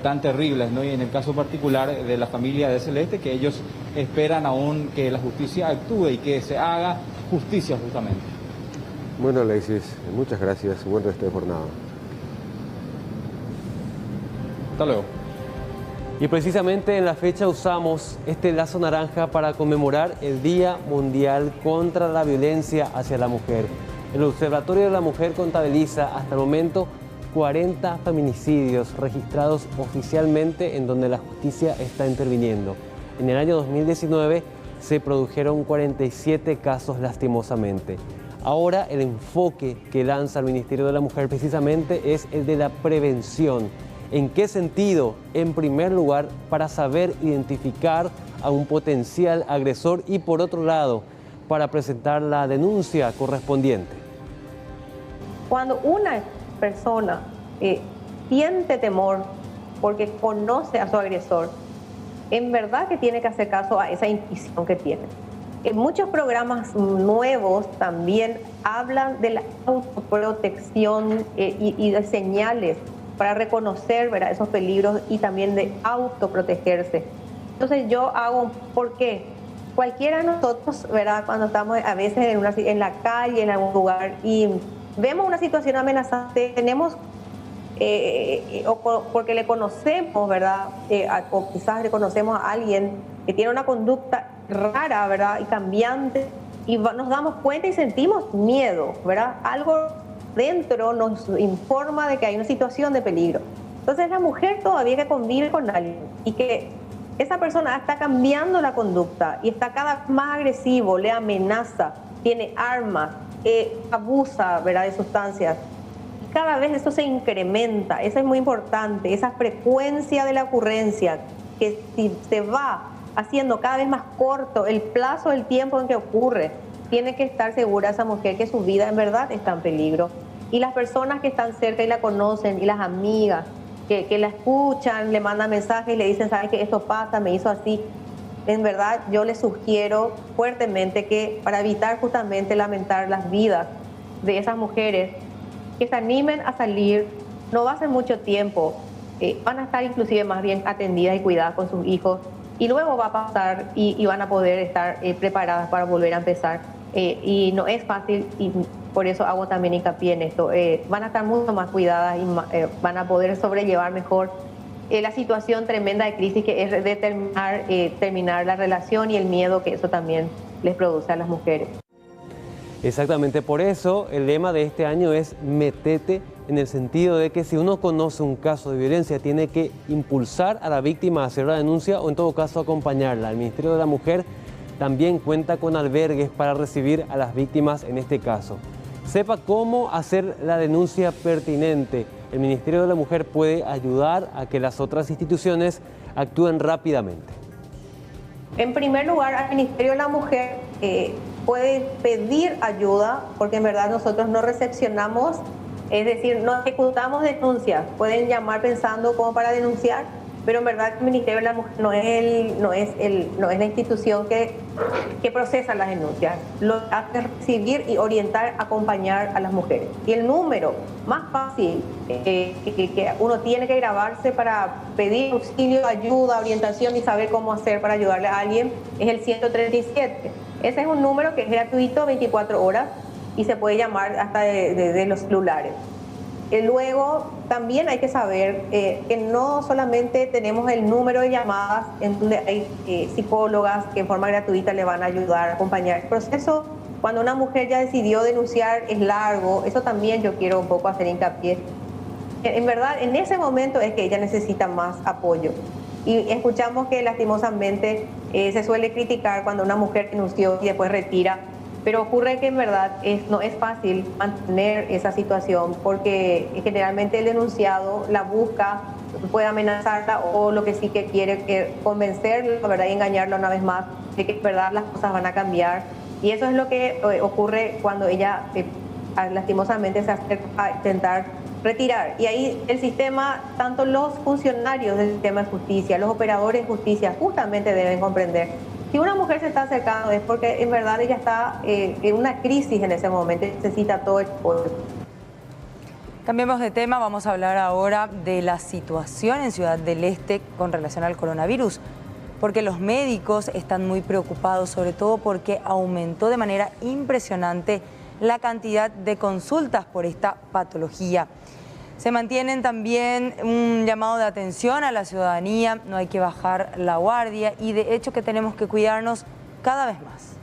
tan terribles, ¿no? Y en el caso particular de la familia de Celeste, que ellos esperan aún que la justicia actúe y que se haga justicia justamente. Bueno, Alexis, muchas gracias. Buen resto de jornada. Hasta luego. Y precisamente en la fecha usamos este lazo naranja para conmemorar el Día Mundial contra la Violencia hacia la Mujer. El Observatorio de la Mujer contabiliza hasta el momento 40 feminicidios registrados oficialmente en donde la justicia está interviniendo. En el año 2019 se produjeron 47 casos lastimosamente. Ahora el enfoque que lanza el Ministerio de la Mujer precisamente es el de la prevención. ¿En qué sentido? En primer lugar, para saber identificar a un potencial agresor y por otro lado, para presentar la denuncia correspondiente. Cuando una persona siente temor porque conoce a su agresor, en verdad que tiene que hacer caso a esa intuición que tiene. En muchos programas nuevos también hablan de la autoprotección y de señales para reconocer, ¿verdad?, esos peligros y también de autoprotegerse. Entonces yo hago, ¿por qué? Cualquiera de nosotros, ¿verdad?, cuando estamos a veces en la calle, en algún lugar y vemos una situación amenazante, tenemos, porque le conocemos, ¿verdad?, o quizás reconocemos a alguien que tiene una conducta rara, ¿verdad?, y cambiante, y nos damos cuenta y sentimos miedo, ¿verdad? Algo dentro nos informa de que hay una situación de peligro. Entonces la mujer todavía que convive con alguien y que esa persona está cambiando la conducta y está cada vez más agresivo, le amenaza, tiene armas, abusa, ¿verdad?, de sustancias. Cada vez eso se incrementa, eso es muy importante, esa frecuencia de la ocurrencia, que si se va haciendo cada vez más corto el plazo del tiempo en que ocurre, tiene que estar segura esa mujer que su vida en verdad está en peligro. Y las personas que están cerca y la conocen, y las amigas que la escuchan, le mandan mensajes y le dicen, ¿sabes qué? Esto pasa, me hizo así. En verdad, yo les sugiero fuertemente que para evitar justamente lamentar las vidas de esas mujeres, que se animen a salir, no va a ser mucho tiempo, van a estar inclusive más bien atendidas y cuidadas con sus hijos, y luego va a pasar y van a poder estar preparadas para volver a empezar. Y no es fácil, y por eso hago también hincapié en esto. Van a estar mucho más cuidadas y van a poder sobrellevar mejor la situación tremenda de crisis que es de terminar la relación y el miedo que eso también les produce a las mujeres. Exactamente, por eso el lema de este año es Metete, en el sentido de que si uno conoce un caso de violencia tiene que impulsar a la víctima a hacer la denuncia o en todo caso acompañarla. El Ministerio de la Mujer también cuenta con albergues para recibir a las víctimas en este caso. Sepa cómo hacer la denuncia pertinente. El Ministerio de la Mujer puede ayudar a que las otras instituciones actúen rápidamente. En primer lugar, al Ministerio de la Mujer puede pedir ayuda, porque en verdad nosotros no recepcionamos, es decir, no ejecutamos denuncias. Pueden llamar pensando como para denunciar, pero en verdad el Ministerio de la Mujer no es la institución que procesa las denuncias. Lo hace recibir y orientar, acompañar a las mujeres. Y el número más fácil que uno tiene que grabarse para pedir auxilio, ayuda, orientación y saber cómo hacer para ayudarle a alguien es el 137. Ese es un número que es gratuito 24 horas y se puede llamar hasta de los celulares. Luego, también hay que saber que no solamente tenemos el número de llamadas en donde hay psicólogas que en forma gratuita le van a ayudar a acompañar el proceso. Cuando una mujer ya decidió denunciar es largo, eso también yo quiero un poco hacer hincapié. En verdad, en ese momento es que ella necesita más apoyo. Y escuchamos que lastimosamente se suele criticar cuando una mujer denunció y después retira. Pero ocurre que en verdad no es fácil mantener esa situación porque generalmente el denunciado la busca, puede amenazarla o lo que sí que quiere convencerla, ¿verdad?, y engañarla una vez más de que en verdad las cosas van a cambiar. Y eso es lo que ocurre cuando ella lastimosamente se acerca a intentar retirar. Y ahí el sistema, tanto los funcionarios del sistema de justicia, los operadores de justicia, justamente deben comprender. Si una mujer se está acercando es porque en verdad ella está en una crisis en ese momento y necesita todo el apoyo. Cambiemos de tema, vamos a hablar ahora de la situación en Ciudad del Este con relación al coronavirus, porque los médicos están muy preocupados, sobre todo porque aumentó de manera impresionante la cantidad de consultas por esta patología. Se mantienen también un llamado de atención a la ciudadanía, no hay que bajar la guardia y de hecho que tenemos que cuidarnos cada vez más.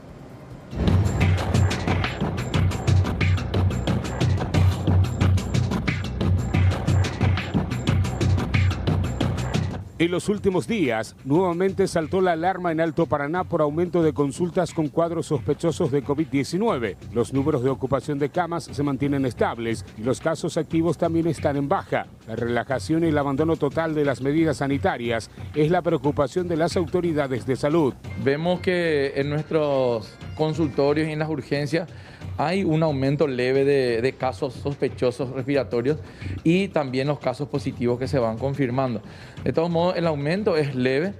En los últimos días, nuevamente saltó la alarma en Alto Paraná por aumento de consultas con cuadros sospechosos de COVID-19. Los números de ocupación de camas se mantienen estables y los casos activos también están en baja. La relajación y el abandono total de las medidas sanitarias es la preocupación de las autoridades de salud. Vemos que en nuestros consultorios y en las urgencias hay un aumento leve de casos sospechosos respiratorios y también los casos positivos que se van confirmando. De todos modos, el aumento es leve,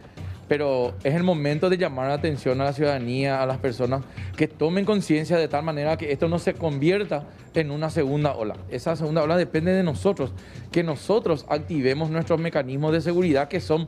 pero es el momento de llamar la atención a la ciudadanía, a las personas que tomen conciencia de tal manera que esto no se convierta en una segunda ola. Esa segunda ola depende de nosotros, que nosotros activemos nuestros mecanismos de seguridad que son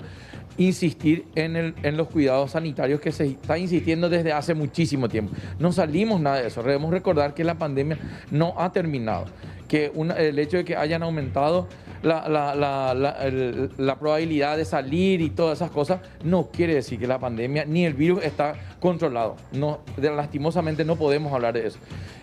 insistir en los cuidados sanitarios que se está insistiendo desde hace muchísimo tiempo. No salimos nada de eso. Debemos recordar que la pandemia no ha terminado, que el hecho de que hayan aumentado la probabilidad de salir y todas esas cosas no quiere decir que la pandemia ni el virus está controlado. No, lastimosamente no podemos hablar de eso.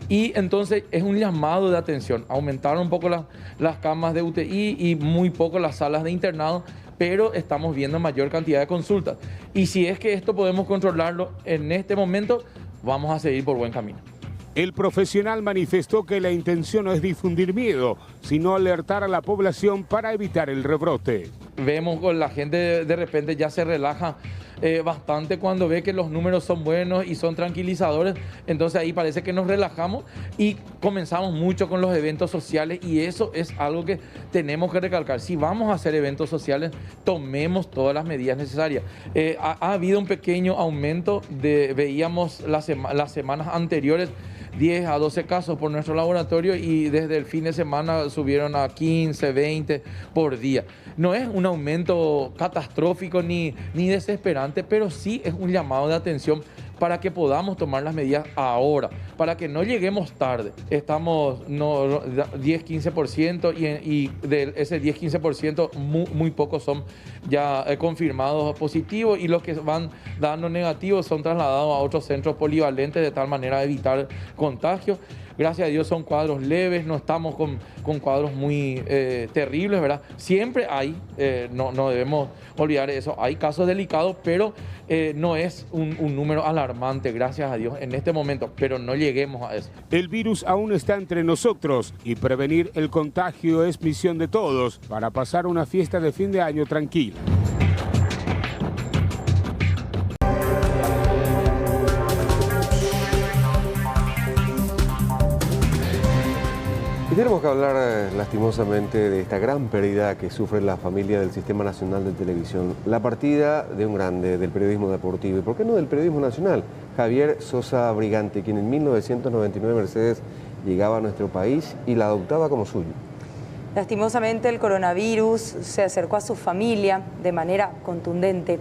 Y entonces es un llamado de atención. Aumentaron un poco las camas de UTI y muy poco las salas de internado, pero estamos viendo mayor cantidad de consultas. Y si es que esto podemos controlarlo en este momento, vamos a seguir por buen camino. El profesional manifestó que la intención no es difundir miedo, sino alertar a la población para evitar el rebrote. Vemos con la gente de repente ya se relaja bastante cuando ve que los números son buenos y son tranquilizadores, entonces ahí parece que nos relajamos y comenzamos mucho con los eventos sociales, y eso es algo que tenemos que recalcar. Si vamos a hacer eventos sociales, tomemos todas las medidas necesarias. Ha habido un pequeño aumento, veíamos las semanas anteriores 10 a 12 casos por nuestro laboratorio, y desde el fin de semana subieron a 15, 20 por día. No es un aumento catastrófico ni desesperante, pero sí es un llamado de atención para que podamos tomar las medidas ahora, para que no lleguemos tarde. Estamos 10-15% y de ese 10-15% muy pocos son ya confirmados positivos, y los que van dando negativos son trasladados a otros centros polivalentes de tal manera de evitar contagio. Gracias a Dios son cuadros leves, no estamos con cuadros muy terribles, ¿verdad? Siempre hay, no debemos olvidar eso, hay casos delicados, pero no es un número alarmante, gracias a Dios, en este momento, pero no lleguemos a eso. El virus aún está entre nosotros y prevenir el contagio es misión de todos para pasar una fiesta de fin de año tranquila. Y tenemos que hablar lastimosamente de esta gran pérdida que sufre la familia del Sistema Nacional de Televisión. La partida de un grande del periodismo deportivo, y por qué no del periodismo nacional, Javier Sosa Brigante, quien en 1999 Mercedes llegaba a nuestro país y la adoptaba como suyo. Lastimosamente el coronavirus se acercó a su familia de manera contundente.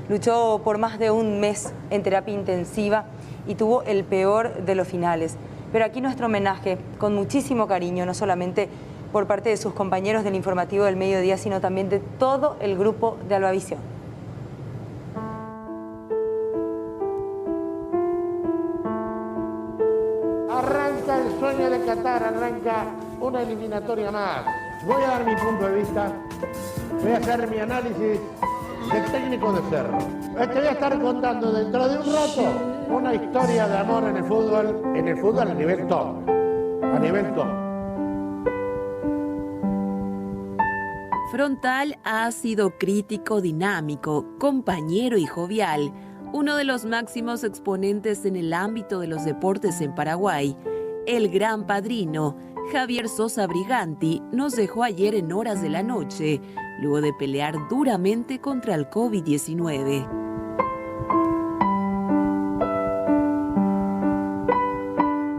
Luchó por más de un mes en terapia intensiva y tuvo el peor de los finales. Pero aquí nuestro homenaje, con muchísimo cariño, no solamente por parte de sus compañeros del informativo del mediodía, sino también de todo el grupo de Albavisión. Arranca el sueño de Qatar, arranca una eliminatoria más. Voy a dar mi punto de vista, voy a hacer mi análisis del técnico de Cerro. Te voy a estar contando dentro de un rato una historia de amor en el fútbol a nivel top, a nivel top. Frontal ha sido crítico, dinámico, compañero y jovial, uno de los máximos exponentes en el ámbito de los deportes en Paraguay. El gran padrino, Javier Sosa Briganti, nos dejó ayer en horas de la noche, luego de pelear duramente contra el COVID-19.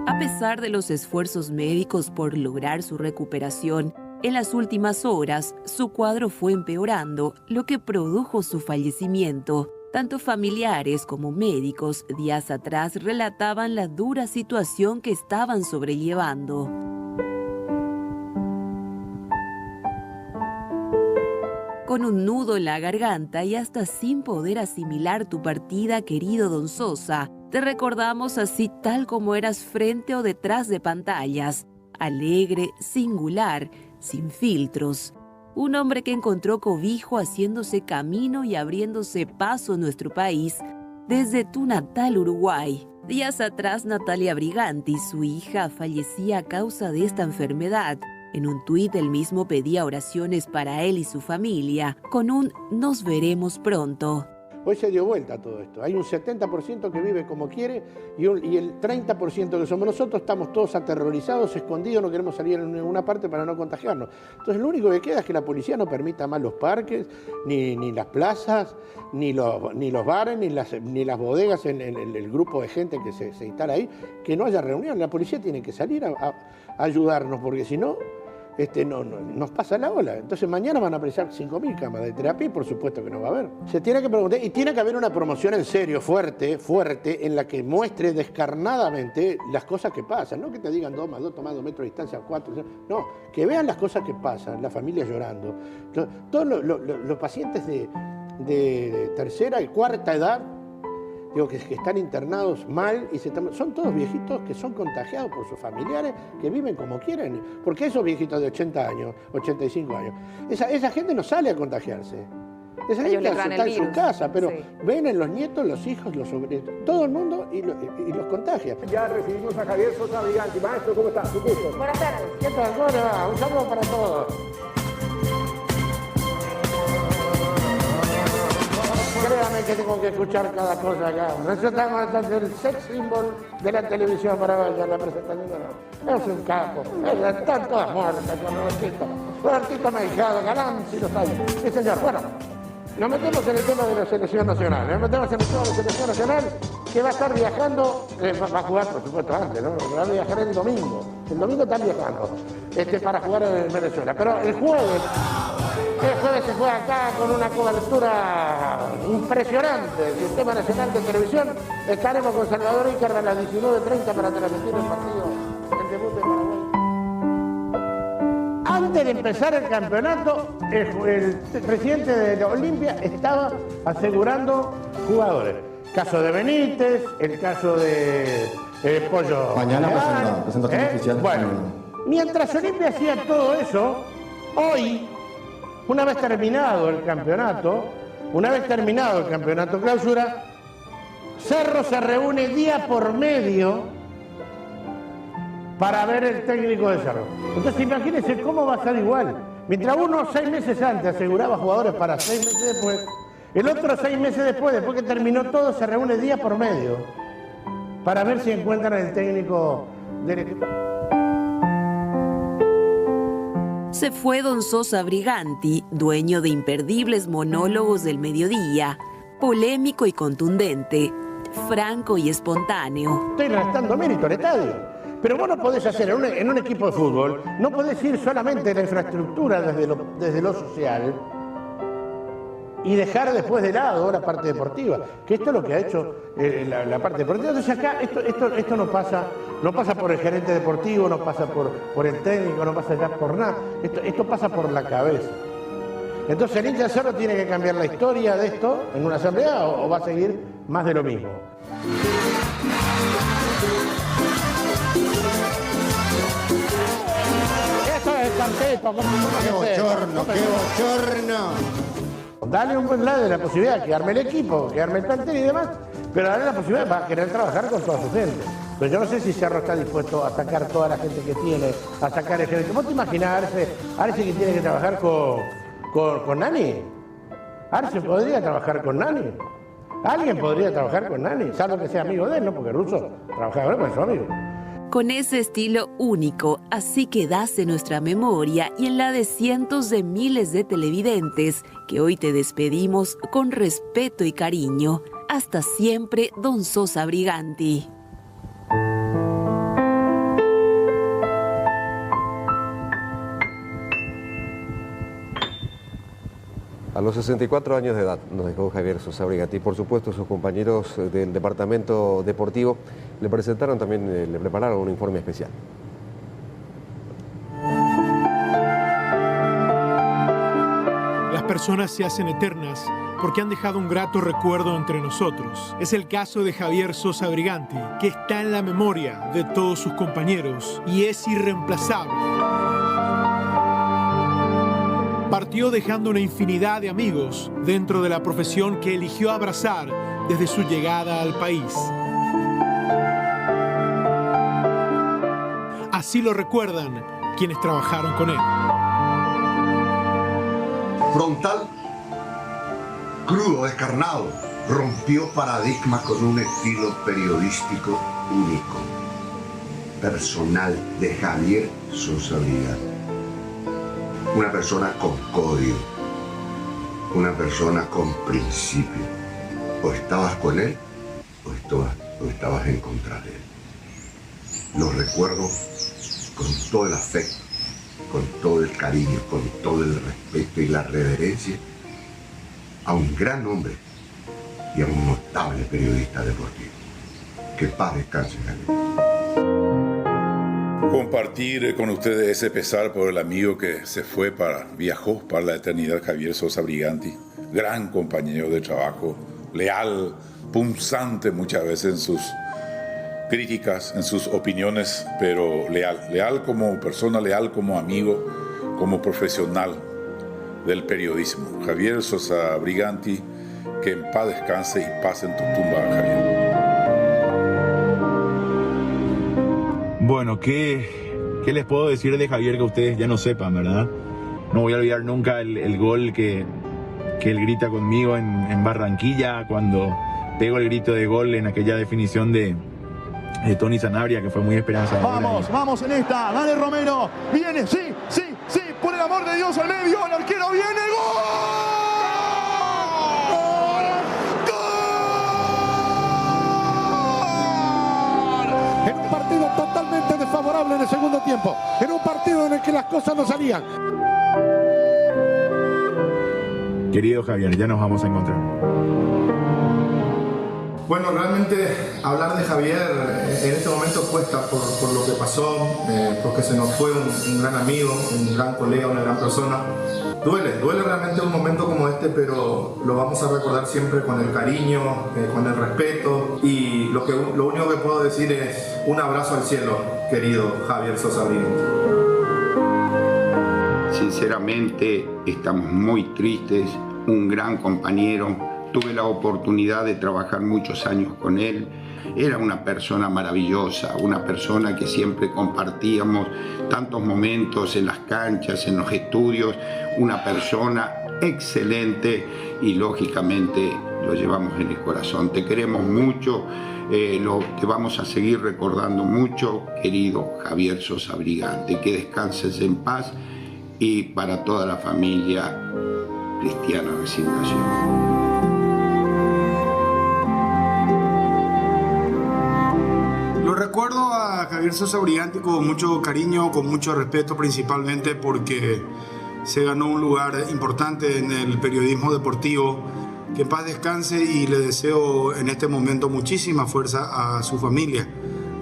A pesar de los esfuerzos médicos por lograr su recuperación, en las últimas horas su cuadro fue empeorando, lo que produjo su fallecimiento. Tanto familiares como médicos días atrás relataban la dura situación que estaban sobrellevando. Con un nudo en la garganta y hasta sin poder asimilar tu partida, querido don Sosa, te recordamos así tal como eras frente o detrás de pantallas, alegre, singular, sin filtros. Un hombre que encontró cobijo haciéndose camino y abriéndose paso en nuestro país desde tu natal Uruguay. Días atrás, Natalia Briganti, su hija, fallecía a causa de esta enfermedad. En un tuit, él mismo pedía oraciones para él y su familia, con un "nos veremos pronto". Hoy se dio vuelta todo esto. Hay un 70% que vive como quiere y el 30% que somos nosotros estamos todos aterrorizados, escondidos, no queremos salir en ninguna parte para no contagiarnos. Entonces lo único que queda es que la policía no permita más los parques, ni las plazas, ni los bares, ni las bodegas en el grupo de gente que se instala ahí, que no haya reunión. La policía tiene que salir a ayudarnos, porque si no, nos pasa la ola. Entonces mañana van a precisar 5.000 camas de terapia y por supuesto que no va a haber. Se tiene que preguntar, y tiene que haber una promoción en serio, fuerte, en la que muestre descarnadamente las cosas que pasan. No que te digan 2 más 2, tomás 2 metros de distancia, 4. No, que vean las cosas que pasan, las familias llorando. Todos los pacientes de tercera y cuarta edad, digo, que están internados mal y son todos viejitos que son contagiados por sus familiares que viven como quieren. Porque esos viejitos de 80 años, 85 años, esa gente no sale a contagiarse. Esa gente está en su casa, pero ven en los nietos, los hijos, los sobrinos, todo el mundo y los contagia. Ya recibimos a Javier Sosa Briganti. Maestro, ¿cómo está? Su gusto. Buenas tardes. ¿Qué tal? ¿Cómo le va? Un saludo para todos. Créame que tengo que escuchar cada cosa acá. Nosotros estamos ante el sex symbol de la televisión para ver la presentación. No. Es un capo. Están todas muertas con Robertito Meijado, Galán, si los hay. Sí, señor. Bueno, nos metemos en el tema de la selección nacional. Nos metemos en el tema de la selección nacional que va a estar viajando, va a jugar por supuesto antes, ¿no? Va a viajar el domingo. El domingo están viajando para jugar en Venezuela. Pero el jueves se juega acá con una cobertura impresionante del Sistema Nacional de Televisión. Estaremos con Salvador Ícar a las 19:30 para transmitir el partido del debut de Paraguay. Antes de empezar el campeonato, el presidente de la Olimpia estaba asegurando jugadores. El caso de Benítez, el caso de Pollo. Mañana presentación oficial. Bueno, mientras Olimpia hacía todo eso, hoy, una vez terminado el campeonato clausura, Cerro se reúne día por medio para ver el técnico de Cerro. Entonces imagínense cómo va a ser igual. Mientras uno 6 meses antes aseguraba jugadores para 6 meses después, el otro 6 meses después que terminó todo, se reúne día por medio para ver si encuentran el técnico del equipo. Se fue don Sosa Briganti, dueño de imperdibles monólogos del mediodía, polémico y contundente, franco y espontáneo. Estoy restando mérito al estadio, pero vos no podés hacer en un equipo de fútbol, no podés ir solamente la infraestructura desde lo social y dejar después de lado la parte deportiva, que esto es lo que ha hecho la parte deportiva. Entonces acá esto no pasa por el gerente deportivo, no pasa por el técnico, no pasa ya por nada, esto pasa por la cabeza. Entonces el hincha de Cerro tiene que cambiar la historia de esto en una asamblea o va a seguir más de lo mismo. Eso es Campito, ¡Qué bochorno, qué bochorno! Dale un buen lado de la posibilidad que arme el equipo, que arme el plantel y demás, pero dale la posibilidad para querer trabajar con toda su gente. Pero yo no sé si Cerro está dispuesto a sacar toda la gente que tiene, a sacar el gerente. ¿Vos te imaginás a Arce que tiene que trabajar con Nani? ¿Arce podría trabajar con Nani? ¿Alguien podría trabajar con Nani? Salvo que sea amigo de él, ¿no? Porque Russo trabajaba con él, su amigo. Con ese estilo único, así quedaste en nuestra memoria y en la de cientos de miles de televidentes que hoy te despedimos con respeto y cariño. Hasta siempre, don Sosa Briganti. A los 64 años de edad nos dejó Javier Sosa Briganti. Por supuesto, sus compañeros del departamento deportivo le presentaron también, le prepararon un informe especial. Las personas se hacen eternas porque han dejado un grato recuerdo entre nosotros. Es el caso de Javier Sosa Briganti, que está en la memoria de todos sus compañeros y es irreemplazable. Partió dejando una infinidad de amigos dentro de la profesión que eligió abrazar desde su llegada al país. Así lo recuerdan quienes trabajaron con él. Frontal, crudo, descarnado, rompió paradigmas con un estilo periodístico único, personal, de Javier Sosa Briganti. Una persona con código, una persona con principio. O estabas con él o estabas en contra de él. Lo recuerdo con todo el afecto, con todo el cariño, con todo el respeto y la reverencia a un gran hombre y a un notable periodista deportivo. Que paz descanse, Javier. Compartir con ustedes ese pesar por el amigo que viajó para la eternidad, Javier Sosa Briganti, gran compañero de trabajo, leal, punzante muchas veces en sus críticas, en sus opiniones, pero leal como persona, leal como amigo, como profesional del periodismo. Javier Sosa Briganti, que en paz descanse y paz en tu tumba, Javier. Bueno, ¿qué les puedo decir de Javier que ustedes ya no sepan, verdad? No voy a olvidar nunca el gol que él grita conmigo en Barranquilla, cuando pego el grito de gol en aquella definición de Tony Sanabria, que fue muy esperanzadora. Vamos en esta, dale Romero, viene, sí, por el amor de Dios al medio, el arquero viene, ¡gol! Totalmente desfavorable en el segundo tiempo, en un partido en el que las cosas no salían. Querido Javier, ya nos vamos a encontrar. Bueno, realmente hablar de Javier en este momento cuesta por lo que pasó, porque se nos fue un gran amigo, un gran colega, una gran persona. Duele realmente un momento como este, pero lo vamos a recordar siempre con el cariño, con el respeto, y lo único que puedo decir es un abrazo al cielo, querido Javier Sosa Briganti. Sinceramente estamos muy tristes, un gran compañero, tuve la oportunidad de trabajar muchos años con él. Era una persona maravillosa, una persona que siempre compartíamos tantos momentos en las canchas, en los estudios, una persona excelente y lógicamente lo llevamos en el corazón. Te queremos mucho, te vamos a seguir recordando mucho, querido Javier Sosa Briganti. Que descanses en paz y para toda la familia Cristiana Resignación. Recuerdo a Javier Sosa Briganti con mucho cariño, con mucho respeto, principalmente porque se ganó un lugar importante en el periodismo deportivo. Que en paz descanse, y le deseo en este momento muchísima fuerza a su familia,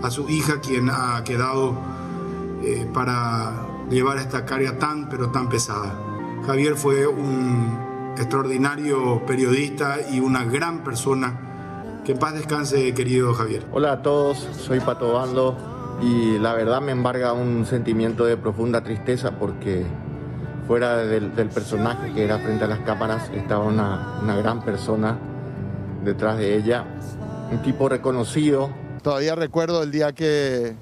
a su hija, quien ha quedado para llevar esta carga tan pesada. Javier fue un extraordinario periodista y una gran persona. Que en paz descanse, querido Javier. Hola a todos, soy Pato Bando y la verdad me embarga un sentimiento de profunda tristeza porque fuera del personaje que era frente a las cámaras estaba una gran persona detrás de ella, un tipo reconocido. Todavía recuerdo el día que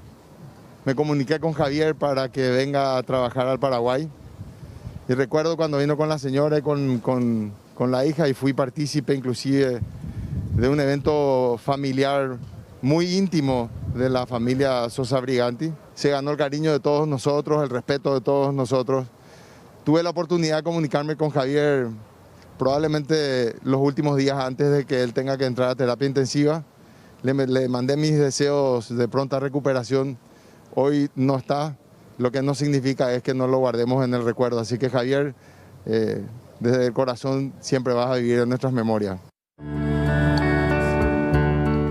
me comuniqué con Javier para que venga a trabajar al Paraguay, y recuerdo cuando vino con la señora y con la hija, y fui partícipe inclusive de un evento familiar muy íntimo de la familia Sosa Briganti. Se ganó el cariño de todos nosotros, el respeto de todos nosotros. Tuve la oportunidad de comunicarme con Javier probablemente los últimos días antes de que él tenga que entrar a terapia intensiva. Le mandé mis deseos de pronta recuperación. Hoy no está, lo que no significa es que no lo guardemos en el recuerdo. Así que Javier, desde el corazón siempre vas a vivir en nuestras memorias.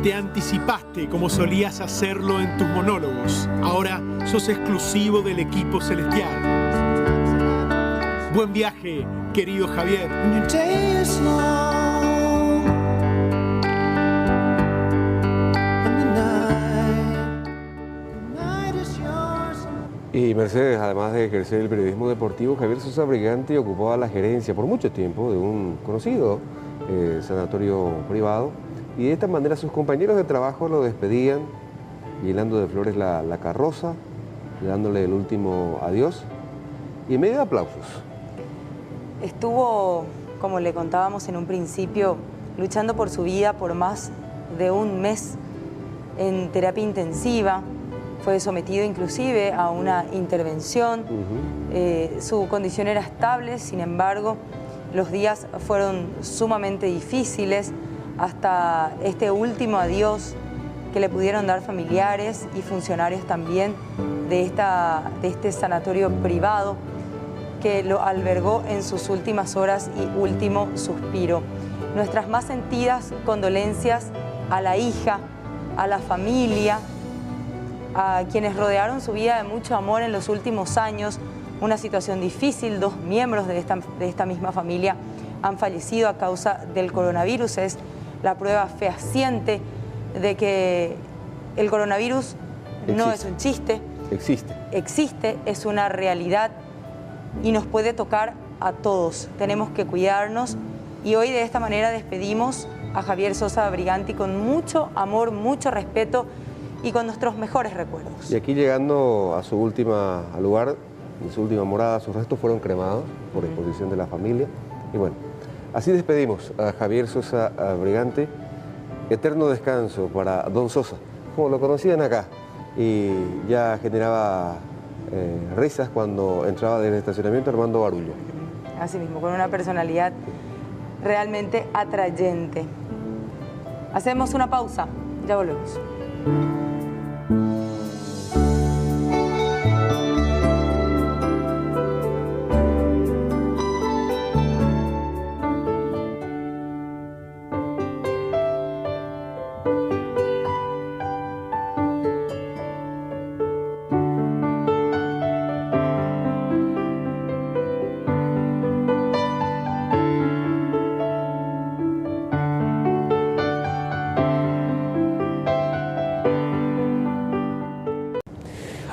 Te anticipaste como solías hacerlo en tus monólogos. Ahora sos exclusivo del equipo celestial. Buen viaje, querido Javier. Y Mercedes, además de ejercer el periodismo deportivo, Javier Sosa Briganti ocupaba la gerencia por mucho tiempo de un conocido sanatorio privado. Y de esta manera sus compañeros de trabajo lo despedían, llenando de flores la carroza, dándole el último adiós y en medio de aplausos. Estuvo, como le contábamos en un principio, luchando por su vida por más de un mes en terapia intensiva. Fue sometido inclusive a una intervención. Su condición era estable, sin embargo, los días fueron sumamente difíciles hasta este último adiós que le pudieron dar familiares y funcionarios también de este sanatorio privado que lo albergó en sus últimas horas y último suspiro. Nuestras más sentidas condolencias a la hija, a la familia, a quienes rodearon su vida de mucho amor en los últimos años. Una situación difícil, 2 miembros de esta misma familia han fallecido a causa del coronavirus. Es la prueba fehaciente de que el coronavirus no es un chiste. Existe, es una realidad y nos puede tocar a todos. Tenemos que cuidarnos y hoy de esta manera despedimos a Javier Sosa Briganti con mucho amor, mucho respeto y con nuestros mejores recuerdos. Y aquí llegando a su última lugar, en su última morada, sus restos fueron cremados por disposición de la familia. Y bueno, así despedimos a Javier Sosa Briganti. Eterno descanso para don Sosa, como lo conocían acá, y ya generaba risas cuando entraba del estacionamiento armando barullo. Así mismo, con una personalidad realmente atrayente. Hacemos una pausa, ya volvemos.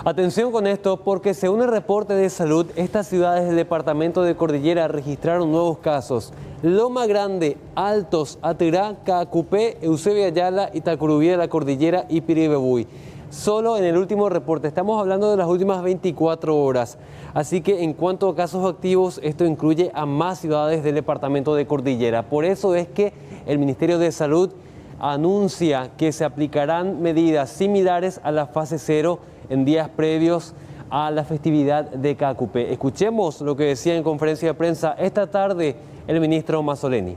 Atención con esto, porque según el reporte de salud, estas ciudades del departamento de Cordillera registraron nuevos casos. Loma Grande, Altos, Atirá, Caacupé, Eusebio Ayala, Itacurubí de la Cordillera y Piribebuy. Solo en el último reporte, estamos hablando de las últimas 24 horas. Así que en cuanto a casos activos, esto incluye a más ciudades del departamento de Cordillera. Por eso es que el Ministerio de Salud anuncia que se aplicarán medidas similares a la fase 0 en días previos a la festividad de Caacupé. Escuchemos lo que decía en conferencia de prensa esta tarde el ministro Mazzoleni.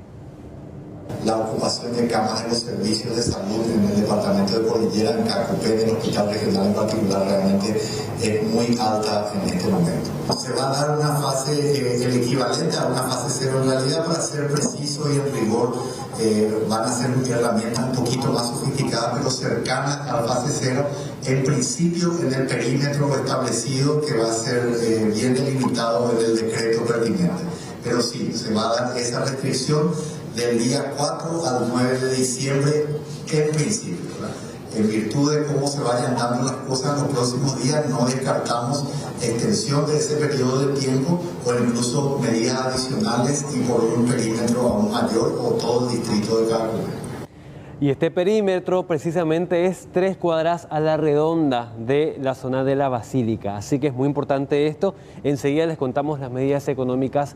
La ocupación de camas en los servicios de salud en el departamento de Cordillera, en Caacupé, en el hospital regional en particular, realmente es muy alta en este momento. Se va a dar una fase, el equivalente a una fase 0 en realidad, para ser preciso y en rigor. Van a ser herramientas un poquito más sofisticadas, pero cercanas a la fase 0, en principio en el perímetro establecido que va a ser bien delimitado en el decreto pertinente. Pero sí, se va a dar esa restricción del día 4 al 9 de diciembre en principio, ¿verdad? En virtud de cómo se vayan dando las cosas en los próximos días, no descartamos extensión de ese periodo de tiempo o incluso medidas adicionales y por un perímetro aún mayor o todo el distrito de Caacupé. Y este perímetro precisamente es 3 cuadras a la redonda de la zona de la Basílica. Así que es muy importante esto. Enseguida les contamos las medidas económicas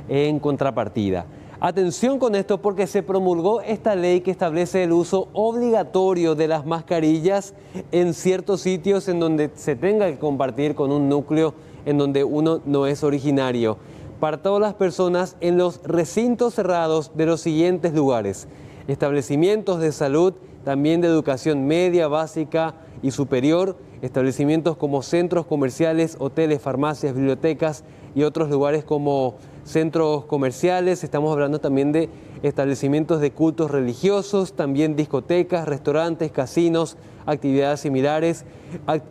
en contrapartida. Atención con esto, porque se promulgó esta ley que establece el uso obligatorio de las mascarillas en ciertos sitios en donde se tenga que compartir con un núcleo en donde uno no es originario. Para todas las personas en los recintos cerrados de los siguientes lugares: establecimientos de salud, también de educación media, básica y superior, establecimientos como centros comerciales, hoteles, farmacias, bibliotecas y otros lugares como centros comerciales. Estamos hablando también de establecimientos de cultos religiosos, también discotecas, restaurantes, casinos, actividades similares,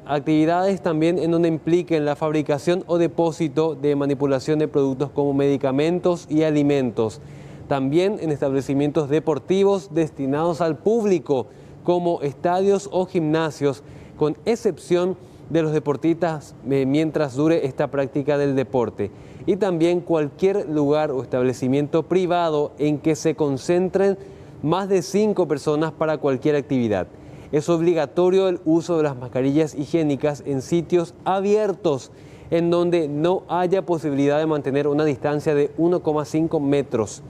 actividades también en donde impliquen la fabricación o depósito de manipulación de productos como medicamentos y alimentos. También en establecimientos deportivos destinados al público, como estadios o gimnasios, con excepción de los deportistas mientras dure esta práctica del deporte. Y también cualquier lugar o establecimiento privado en que se concentren más de 5 personas para cualquier actividad. Es obligatorio el uso de las mascarillas higiénicas en sitios abiertos en donde no haya posibilidad de mantener una distancia de 1,5 metros.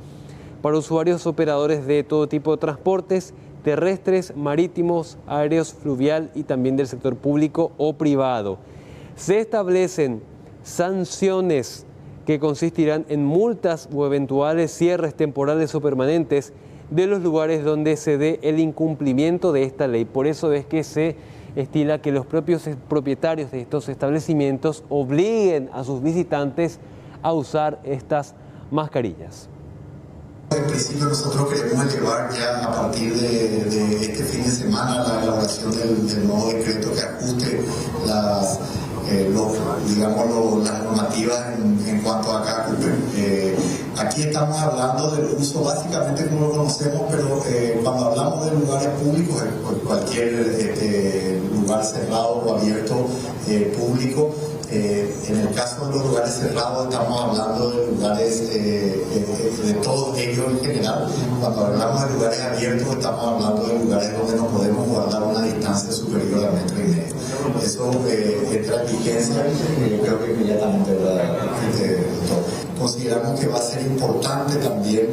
Para usuarios operadores de todo tipo de transportes, terrestres, marítimos, aéreos, fluvial y también del sector público o privado. Se establecen sanciones que consistirán en multas o eventuales cierres temporales o permanentes de los lugares donde se dé el incumplimiento de esta ley. Por eso es que se estila que los propios propietarios de estos establecimientos obliguen a sus visitantes a usar estas mascarillas. En principio nosotros queremos llevar ya a partir de este fin de semana la elaboración del nuevo decreto que ajuste las normativas en cuanto a CACUP. Aquí estamos hablando del uso básicamente como lo conocemos, pero cuando hablamos de lugares públicos, cualquier lugar cerrado o abierto público, en el caso de los lugares cerrados estamos hablando de lugares de todos ellos en general. Cuando hablamos de lugares abiertos estamos hablando de lugares donde nos podemos guardar una distancia superior a 1,5 metros. Eso entra en vigencia, creo que inmediatamente, ¿verdad? Consideramos que va a ser importante también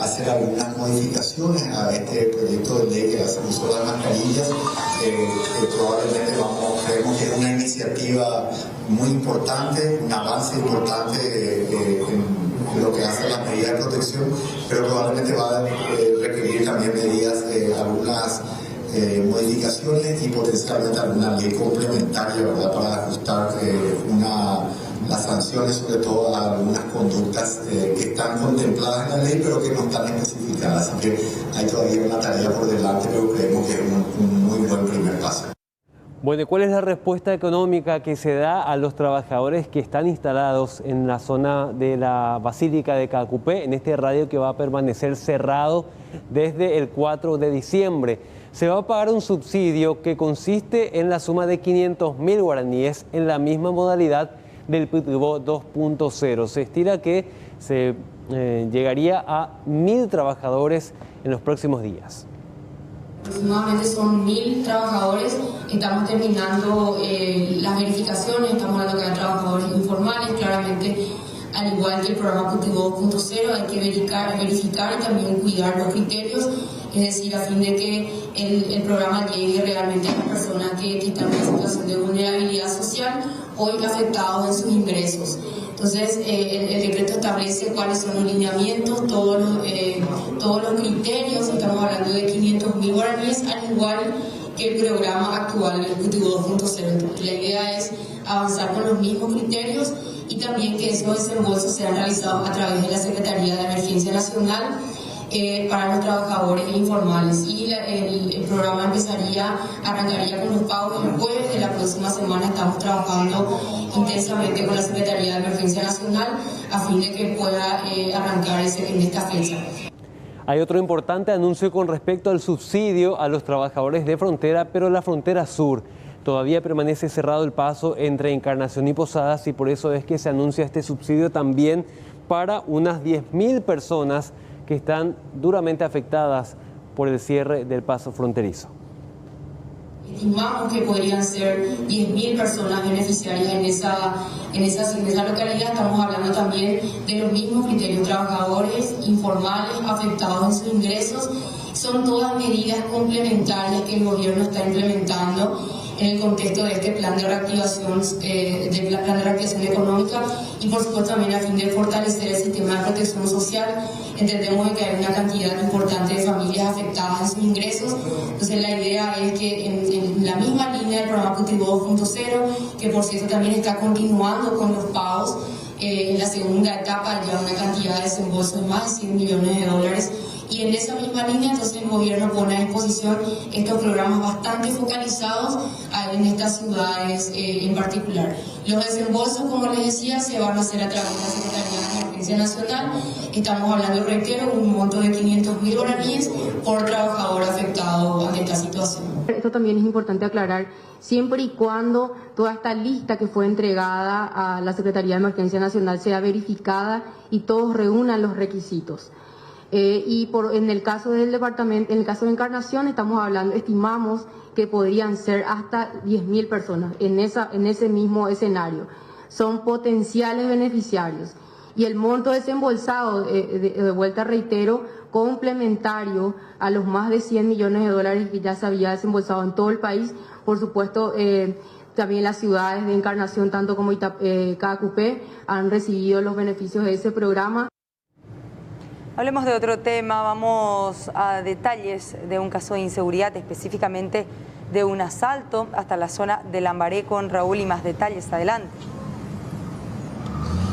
hacer algunas modificaciones a este proyecto de ley que hace uso de las mascarillas. Probablemente creemos que es una iniciativa muy importante, un avance importante en lo que hace las medidas de protección, pero probablemente va a requerir también medidas, algunas modificaciones y potencialmente alguna ley complementaria, ¿verdad?, para ajustar las sanciones, sobre todo a algunas conductas que están contempladas en la ley pero que no están especificadas. Así que hay todavía una tarea por delante, pero creemos que es un muy buen primer paso. Bueno, ¿cuál es la respuesta económica que se da a los trabajadores que están instalados en la zona de la Basílica de Caacupé, en este radio que va a permanecer cerrado desde el 4 de diciembre? Se va a pagar un subsidio que consiste en la suma de 500.000 guaraníes en la misma modalidad del PTBO 2.0. Se estila que se llegaría a 1.000 trabajadores en los próximos días. Aproximadamente son 1.000 trabajadores. Estamos terminando las verificaciones, estamos hablando que hay trabajadores informales, claramente, al igual que el programa PTBO 2.0, hay que verificar y también cuidar los criterios, es decir, a fin de que el programa llegue realmente a las personas que están en una situación de vulnerabilidad social hoy afectados en sus ingresos. Entonces, el decreto establece cuáles son los lineamientos, todos los criterios. Estamos hablando de 500.000 guaraníes, al igual que el programa actual del PTBO 2.0. Entonces, la idea es avanzar con los mismos criterios y también que esos desembolsos sean realizados a través de la Secretaría de Emergencia Nacional para los trabajadores informales. Y el programa arrancaría con los pagos el jueves de la próxima semana. Estamos trabajando intensamente con la Secretaría de Emergencia Nacional a fin de que pueda arrancar en esta fecha. Hay otro importante anuncio con respecto al subsidio a los trabajadores de frontera, pero la frontera sur. Todavía permanece cerrado el paso entre Encarnación y Posadas y por eso es que se anuncia este subsidio también para unas 10.000 personas que están duramente afectadas por el cierre del paso fronterizo. Estimamos que podrían ser 10.000 personas beneficiarias en esa localidad. Estamos hablando también de los mismos criterios, trabajadores informales afectados en sus ingresos. Son todas medidas complementarias que el gobierno está implementando en el contexto de este plan de reactivación, económica y por supuesto también a fin de fortalecer el sistema de protección social. Entendemos que hay una cantidad importante de familias afectadas en sus ingresos, entonces la idea es que en la misma línea del programa PTBO 2.0, que por cierto también está continuando con los pagos, en la segunda etapa ya una cantidad de desembolsos de más de $100 millones. Y en esa misma línea, entonces el gobierno pone a disposición estos programas bastante focalizados en estas ciudades en particular. Los desembolsos, como les decía, se van a hacer a través de la Secretaría de Emergencia Nacional. Estamos hablando, reitero, un monto de 500.000 guaraníes por trabajador afectado ante esta situación. Esto también es importante aclarar, siempre y cuando toda esta lista que fue entregada a la Secretaría de Emergencia Nacional sea verificada y todos reúnan los requisitos. En el caso del departamento, en el caso de Encarnación, estimamos que podrían ser hasta 10.000 personas en ese mismo escenario. Son potenciales beneficiarios. Y el monto desembolsado, de vuelta reitero, complementario a los más de $100 millones que ya se había desembolsado en todo el país. Por supuesto, también las ciudades de Encarnación, tanto como Caacupé, han recibido los beneficios de ese programa. Hablemos de otro tema, vamos a detalles de un caso de inseguridad, específicamente de un asalto hasta la zona de Lambaré con Raúl y más detalles. Adelante.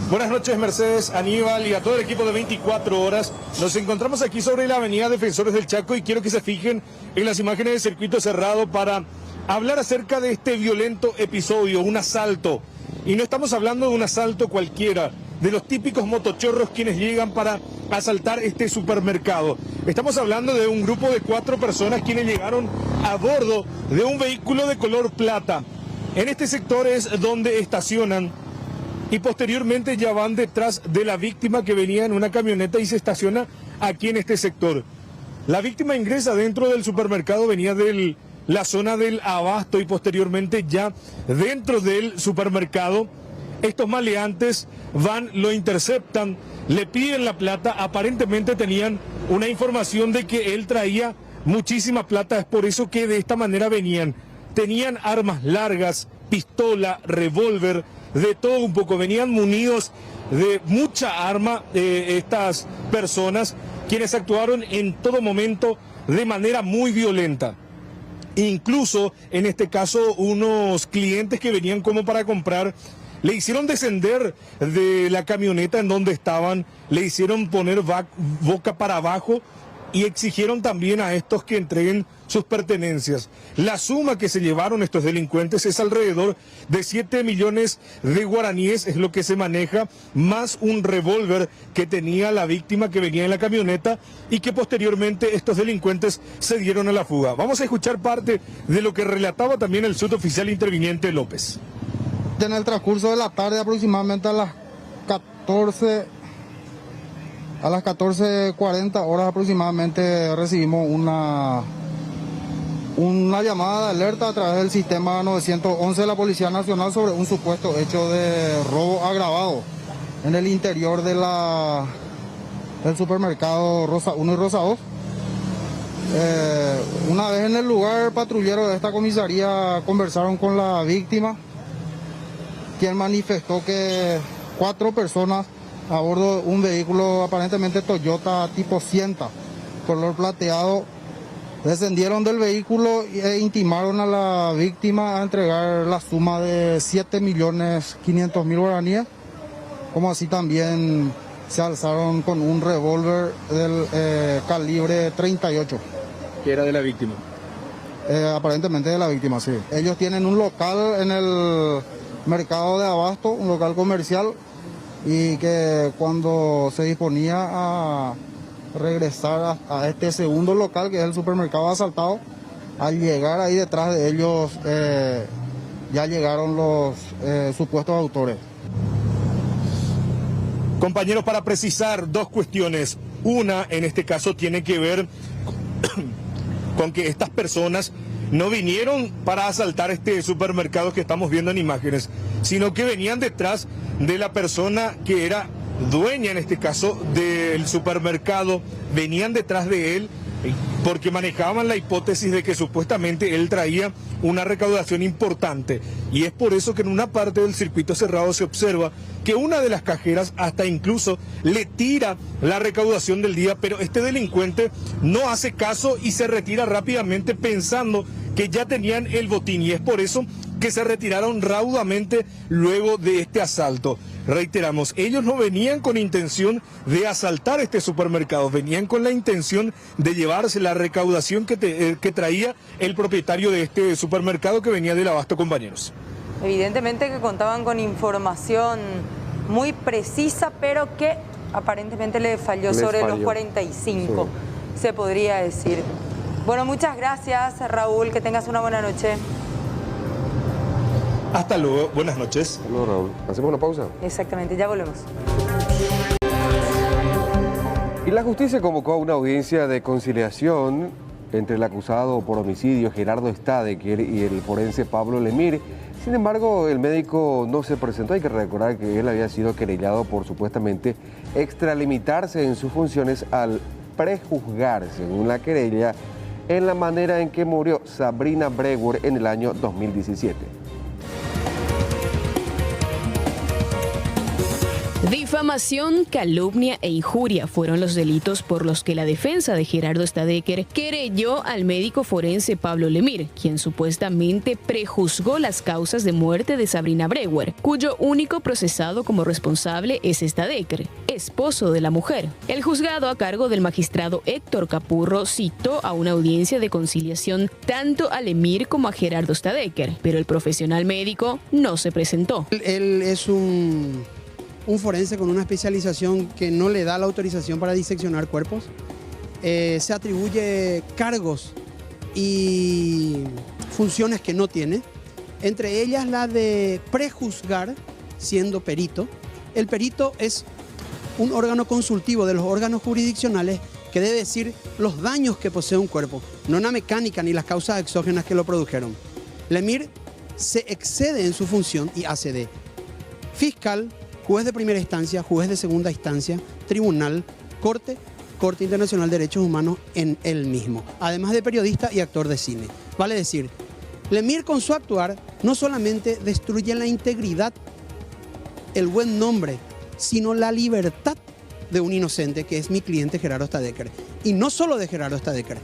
Buenas noches, Mercedes, Aníbal y a todo el equipo de 24 horas. Nos encontramos aquí sobre la avenida Defensores del Chaco y quiero que se fijen en las imágenes del circuito cerrado para hablar acerca de este violento episodio, un asalto. Y no estamos hablando de un asalto cualquiera, de los típicos motochorros quienes llegan para asaltar este supermercado. Estamos hablando de un grupo de 4 personas quienes llegaron a bordo de un vehículo de color plata. En este sector es donde estacionan y posteriormente ya van detrás de la víctima que venía en una camioneta y se estaciona aquí en este sector. La víctima ingresa dentro del supermercado, venía de la zona del abasto y posteriormente ya dentro del supermercado. Estos maleantes van, lo interceptan, le piden la plata, aparentemente tenían una información de que él traía muchísima plata, es por eso que de esta manera venían. Tenían armas largas, pistola, revólver, de todo un poco, venían munidos de mucha arma estas personas, quienes actuaron en todo momento de manera muy violenta. Incluso en este caso unos clientes que venían como para comprar le hicieron descender de la camioneta en donde estaban, le hicieron poner boca para abajo y exigieron también a estos que entreguen sus pertenencias. La suma que se llevaron estos delincuentes es alrededor de 7 millones de guaraníes, es lo que se maneja, más un revólver que tenía la víctima que venía en la camioneta y que posteriormente estos delincuentes se dieron a la fuga. Vamos a escuchar parte de lo que relataba también el suboficial interviniente López. En el transcurso de la tarde, aproximadamente a las 14:40 horas aproximadamente, recibimos una llamada de alerta a través del sistema 911 de la Policía Nacional sobre un supuesto hecho de robo agravado en el interior de del supermercado Rosa 1 y Rosa 2. Una vez en el lugar, patrulleros de esta comisaría conversaron con la víctima, quien manifestó que 4 personas a bordo de un vehículo aparentemente Toyota tipo Sienta, color plateado, descendieron del vehículo e intimaron a la víctima a entregar la suma de 7.500.000 guaraníes, como así también se alzaron con un revólver del calibre 38. ¿Que era de la víctima? Aparentemente de la víctima, sí. Ellos tienen un local en el mercado de abasto, un local comercial, y que cuando se disponía a regresar a este segundo local, que es el supermercado asaltado, al llegar ahí detrás de ellos ya llegaron los supuestos autores. Compañeros, para precisar 2 cuestiones. Una, en este caso, tiene que ver con que estas personas no vinieron para asaltar este supermercado que estamos viendo en imágenes, sino que venían detrás de la persona que era dueña, en este caso, del supermercado. Venían detrás de él porque manejaban la hipótesis de que supuestamente él traía una recaudación importante. Y es por eso que en una parte del circuito cerrado se observa que una de las cajeras hasta incluso le tira la recaudación del día, pero este delincuente no hace caso y se retira rápidamente pensando que ya tenían el botín, y es por eso que se retiraron raudamente luego de este asalto. Reiteramos, ellos no venían con intención de asaltar este supermercado, venían con la intención de llevarse la recaudación que traía el propietario de este supermercado que venía del abasto, compañeros. Evidentemente que contaban con información muy precisa, pero que aparentemente le falló sobre los 45, sí, se podría decir. Bueno, muchas gracias, Raúl, que tengas una buena noche. Hasta luego, buenas noches. Hasta luego, Raúl. ¿Hacemos una pausa? Exactamente, ya volvemos. Y la justicia convocó a una audiencia de conciliación entre el acusado por homicidio Gerardo Stadeker y el forense Pablo Lemir. Sin embargo, el médico no se presentó. Hay que recordar que él había sido querellado por supuestamente extralimitarse en sus funciones al prejuzgar, según la querella, en la manera en que murió Sabrina Brewer en el año 2017. Difamación, calumnia e injuria fueron los delitos por los que la defensa de Gerardo Stadecker querelló al médico forense Pablo Lemir, quien supuestamente prejuzgó las causas de muerte de Sabrina Brewer, cuyo único procesado como responsable es Stadecker, esposo de la mujer. El juzgado a cargo del magistrado Héctor Capurro citó a una audiencia de conciliación tanto a Lemir como a Gerardo Stadecker, pero el profesional médico no se presentó. Él es un forense con una especialización que no le da la autorización para diseccionar cuerpos. Se atribuye cargos y funciones que no tiene, entre ellas la de prejuzgar siendo perito. El perito es un órgano consultivo de los órganos jurisdiccionales que debe decir los daños que posee un cuerpo, no la mecánica ni las causas exógenas que lo produjeron. Lemir se excede en su función y hace de fiscal, juez de primera instancia, juez de segunda instancia, tribunal, Corte Internacional de Derechos Humanos en él mismo, además de periodista y actor de cine. Vale decir, Lemir con su actuar no solamente destruye la integridad, el buen nombre, sino la libertad de un inocente que es mi cliente Gerardo Stadecker. Y no solo de Gerardo Stadecker,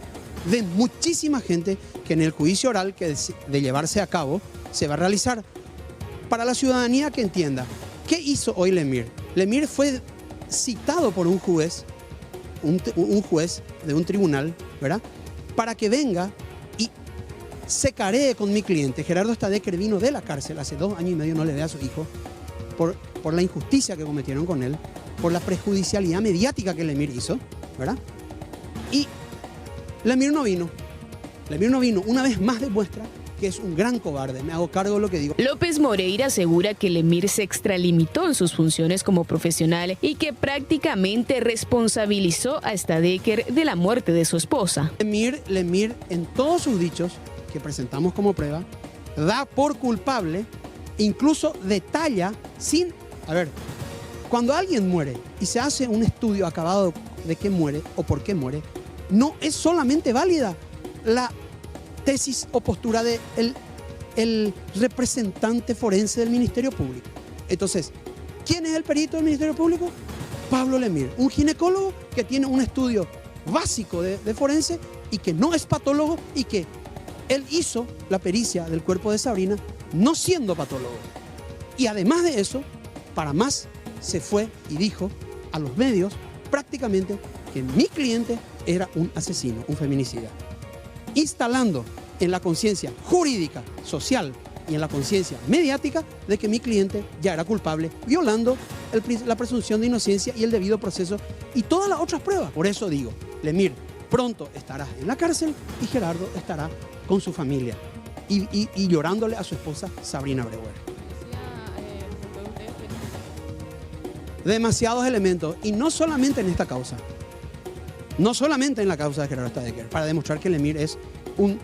de muchísima gente que en el juicio oral que de llevarse a cabo se va a realizar. Para la ciudadanía que entienda, ¿qué hizo hoy Lemir? Lemir fue citado por un juez, un juez de un tribunal, ¿verdad? Para que venga y se caree con mi cliente. Gerardo Stadecker vino de la cárcel, hace 2 años y medio no le ve a su hijo, por la injusticia que cometieron con él, por la prejudicialidad mediática que Lemir hizo, ¿verdad? Y Lemir no vino. Lemir no vino. Una vez más demuestra que es un gran cobarde. Me hago cargo de lo que digo. López Moreira asegura que Lemir se extralimitó en sus funciones como profesional y que prácticamente responsabilizó a Stadecker de la muerte de su esposa. Lemir, en todos sus dichos, que presentamos como prueba, da por culpable, incluso detalla sin... A ver, cuando alguien muere y se hace un estudio acabado de qué muere o por qué muere, no es solamente válida la tesis o postura del representante forense del Ministerio Público. Entonces, ¿quién es el perito del Ministerio Público? Pablo Lemir, un ginecólogo que tiene un estudio básico de forense y que no es patólogo y que él hizo la pericia del cuerpo de Sabrina no siendo patólogo. Y además de eso, para más, se fue y dijo a los medios prácticamente que mi cliente era un asesino, un feminicida, instalando en la conciencia jurídica, social y en la conciencia mediática de que mi cliente ya era culpable, violando la presunción de inocencia y el debido proceso y todas las otras pruebas. Por eso digo, Lemir pronto estará en la cárcel y Gerardo estará con su familia y llorándole a su esposa Sabrina Brewer. Demasiados elementos, y no solamente en esta causa, no solamente en la causa de Gerardo Stadecker, para demostrar que Lemir es un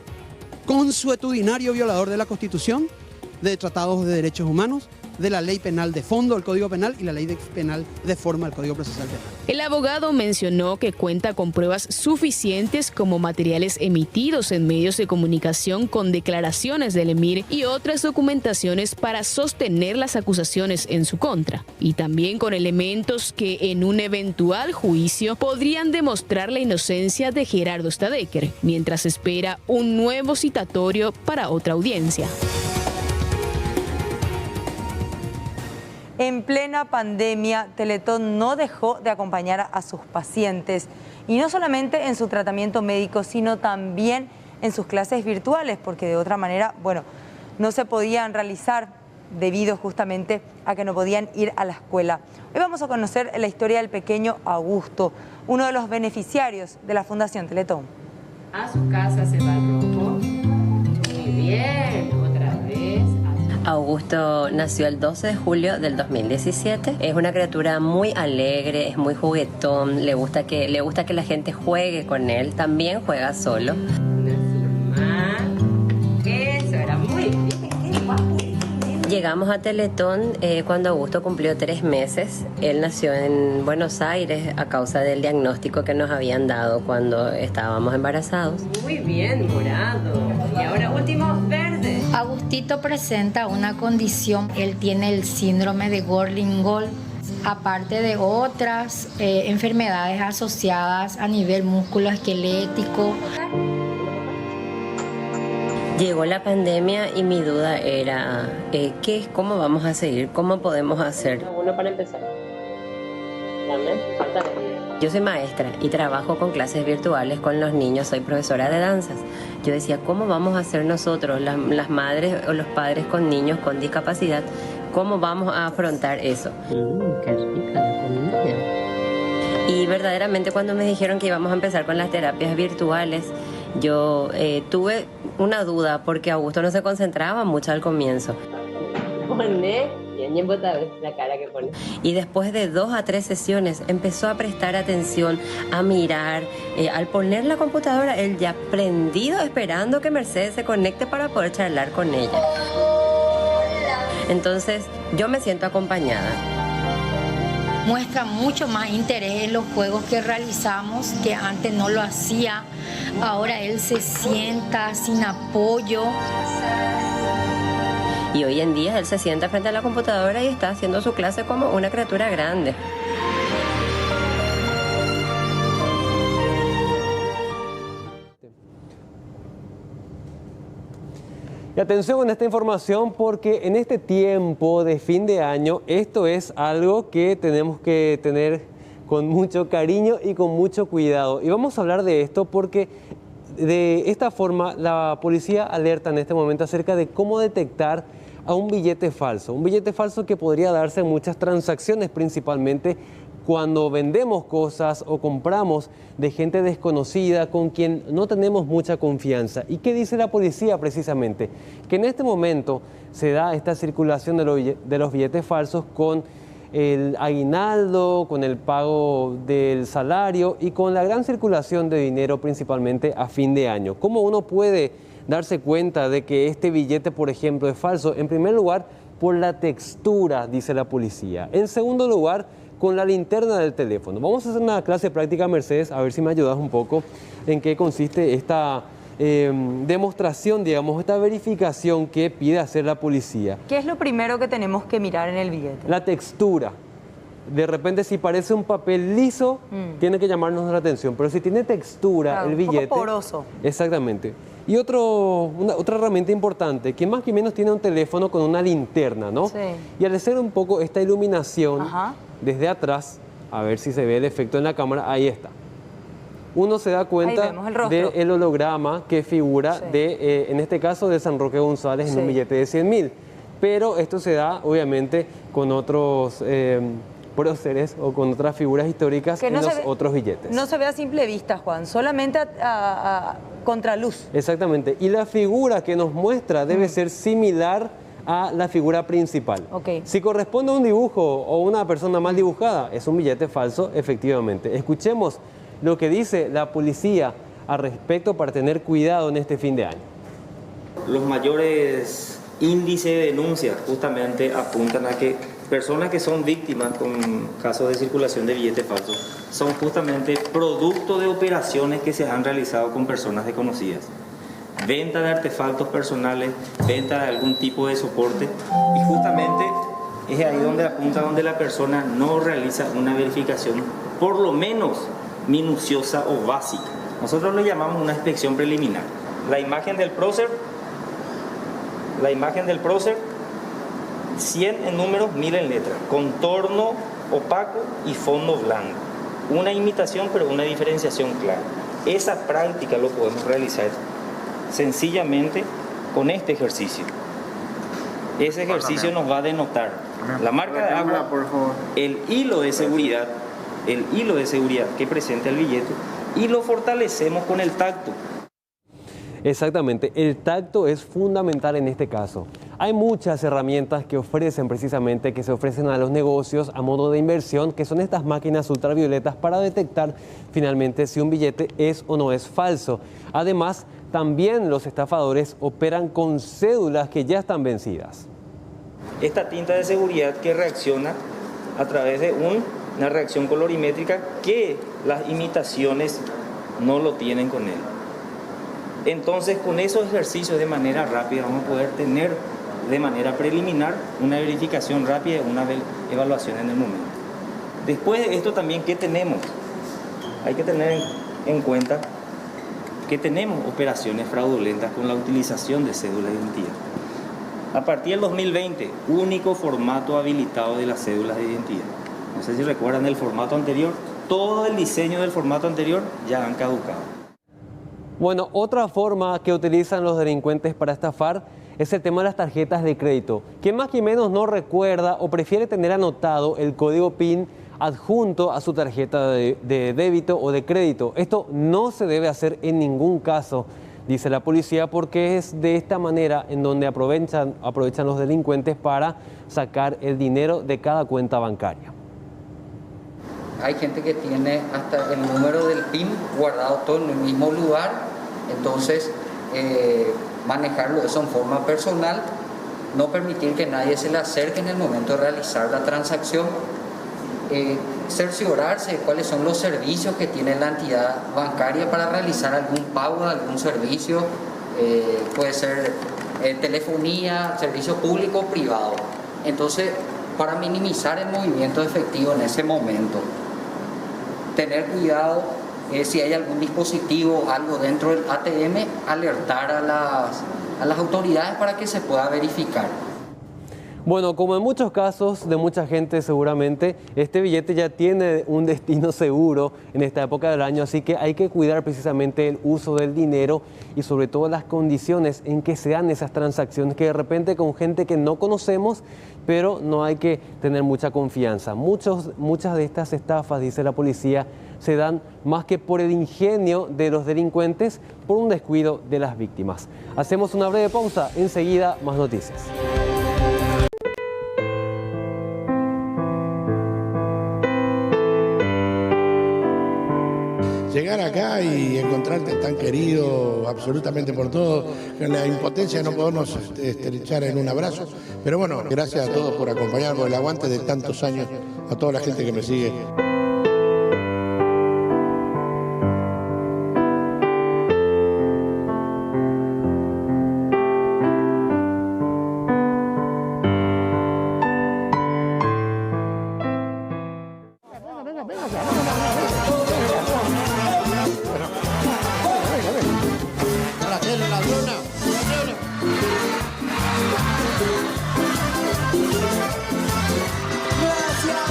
consuetudinario violador de la Constitución, de tratados de derechos humanos, de la ley penal de fondo, el Código Penal, y la ley penal de forma, el Código Procesal Penal. El abogado mencionó que cuenta con pruebas suficientes como materiales emitidos en medios de comunicación con declaraciones de Lemir y otras documentaciones para sostener las acusaciones en su contra, y también con elementos que en un eventual juicio podrían demostrar la inocencia de Gerardo Stadecker, mientras espera un nuevo citatorio para otra audiencia. En plena pandemia, Teletón no dejó de acompañar a sus pacientes, y no solamente en su tratamiento médico, sino también en sus clases virtuales, porque de otra manera, bueno, no se podían realizar debido justamente a que no podían ir a la escuela. Hoy vamos a conocer la historia del pequeño Augusto, uno de los beneficiarios de la Fundación Teletón. A su casa se va el rojo. Muy bien, otra vez. Augusto nació el 12 de julio del 2017. Es una criatura muy alegre, es muy juguetón, le gusta que la gente juegue con él, también juega solo. Eso era muy bien. Llegamos a Teletón cuando Augusto cumplió 3 meses. Él nació en Buenos Aires a causa del diagnóstico que nos habían dado cuando estábamos embarazados. Muy bien, morado. Y ahora último, verde. Agustito presenta una condición. Él tiene el síndrome de Gorlin-Gold. aparte de otras enfermedades asociadas a nivel musculoesquelético. Llegó la pandemia y mi duda era, ¿cómo vamos a seguir? ¿Cómo podemos hacer? Uno para empezar. Yo soy maestra y trabajo con clases virtuales con los niños, soy profesora de danzas. Yo decía, ¿cómo vamos a hacer nosotros, las madres o los padres con niños con discapacidad? ¿Cómo vamos a afrontar eso? Qué rica la comida. Y verdaderamente cuando me dijeron que íbamos a empezar con las terapias virtuales, yo tuve una duda porque Augusto no se concentraba mucho al comienzo. La cara que pone. Y después de 2 a 3 sesiones empezó a prestar atención, a mirar. Al poner la computadora, él ya prendido esperando que Mercedes se conecte para poder charlar con ella. Entonces yo me siento acompañada. Muestra mucho más interés en los juegos que realizamos, que antes no lo hacía. Ahora él se sienta sin apoyo. Y hoy en día él se sienta frente a la computadora y está haciendo su clase como una criatura grande. Y atención con esta información porque en este tiempo de fin de año esto es algo que tenemos que tener con mucho cariño y con mucho cuidado. Y vamos a hablar de esto porque de esta forma la policía alerta en este momento acerca de cómo detectar a un billete falso que podría darse en muchas transacciones, principalmente cuando vendemos cosas o compramos de gente desconocida con quien no tenemos mucha confianza. ¿Y qué dice la policía precisamente? Que en este momento se da esta circulación de los billetes falsos con el aguinaldo, con el pago del salario y con la gran circulación de dinero principalmente a fin de año. ¿Cómo uno puede darse cuenta de que este billete, por ejemplo, es falso? En primer lugar, por la textura, dice la policía. En segundo lugar, con la linterna del teléfono. Vamos a hacer una clase práctica, Mercedes, a ver si me ayudas un poco en qué consiste esta demostración, digamos, esta verificación que pide hacer la policía. ¿Qué es lo primero que tenemos que mirar en el billete? La textura. De repente, si parece un papel liso, tiene que llamarnos la atención, pero si tiene textura, claro, el billete... Un poco poroso. Exactamente. Y otra herramienta importante, que más que menos tiene un teléfono con una linterna, ¿no? Sí. Y al hacer un poco esta iluminación desde atrás, a ver si se ve el efecto en la cámara, ahí está. Uno se da cuenta del holograma que figura en este caso, de San Roque González en un billete de 100.000. Pero esto se da, obviamente, con otros próceres o con otras figuras históricas que en los otros billetes. No se ve a simple vista, Juan, solamente a contraluz. Exactamente. Y la figura que nos muestra debe ser similar a la figura principal. Si corresponde a un dibujo o una persona mal dibujada, es un billete falso, efectivamente. Escuchemos lo que dice la policía al respecto para tener cuidado en este fin de año. Los mayores índices de denuncias justamente apuntan a que personas que son víctimas con casos de circulación de billetes falsos son justamente producto de operaciones que se han realizado con personas desconocidas. Venta de artefactos personales, venta de algún tipo de soporte, y justamente es ahí donde apunta, donde la persona no realiza una verificación por lo menos minuciosa o básica. Nosotros lo llamamos una inspección preliminar. La imagen del prócer, 100 en números, 1000 en letras, contorno opaco y fondo blanco. Una imitación, pero una diferenciación clara. Esa práctica lo podemos realizar sencillamente con este ejercicio. Ese ejercicio nos va a denotar la marca de agua, el hilo de seguridad que presenta el billete, y lo fortalecemos con el tacto. Exactamente, el tacto es fundamental en este caso. Hay muchas herramientas que se ofrecen a los negocios a modo de inversión, que son estas máquinas ultravioletas para detectar finalmente si un billete es o no es falso. Además, también los estafadores operan con cédulas que ya están vencidas. Esta tinta de seguridad que reacciona a través de una reacción colorimétrica que las imitaciones no lo tienen con él. Entonces, con esos ejercicios de manera rápida vamos a poder tener de manera preliminar una verificación rápida y una evaluación en el momento. Después de esto también, ¿qué tenemos? Hay que tener en cuenta que tenemos operaciones fraudulentas con la utilización de cédula de identidad. A partir del 2020, único formato habilitado de las cédulas de identidad. No sé si recuerdan el formato anterior, todo el diseño del formato anterior ya han caducado. Bueno, otra forma que utilizan los delincuentes para estafar es el tema de las tarjetas de crédito. Quien más que menos no recuerda o prefiere tener anotado el código PIN adjunto a su tarjeta de débito o de crédito. Esto no se debe hacer en ningún caso, dice la policía, porque es de esta manera en donde aprovechan los delincuentes para sacar el dinero de cada cuenta bancaria. Hay gente que tiene hasta el número del PIN guardado todo en el mismo lugar, entonces manejarlo eso en forma personal, no permitir que nadie se le acerque en el momento de realizar la transacción, cerciorarse de cuáles son los servicios que tiene la entidad bancaria para realizar algún pago de algún servicio, puede ser telefonía, servicio público o privado. Entonces, para minimizar el movimiento de efectivo en ese momento, tener cuidado si hay algún dispositivo, algo dentro del ATM, alertar a las autoridades para que se pueda verificar. Bueno, como en muchos casos de mucha gente seguramente, este billete ya tiene un destino seguro en esta época del año, así que hay que cuidar precisamente el uso del dinero y sobre todo las condiciones en que se dan esas transacciones, que de repente con gente que no conocemos, pero no hay que tener mucha confianza. Muchas de estas estafas, dice la policía, se dan más que por el ingenio de los delincuentes, por un descuido de las víctimas. Hacemos una breve pausa, enseguida más noticias. Llegar acá y encontrarte tan querido absolutamente por todos, con la impotencia de no podernos estrechar en un abrazo. Pero bueno, gracias a todos por acompañarme, por el aguante de tantos años, a toda la gente que me sigue.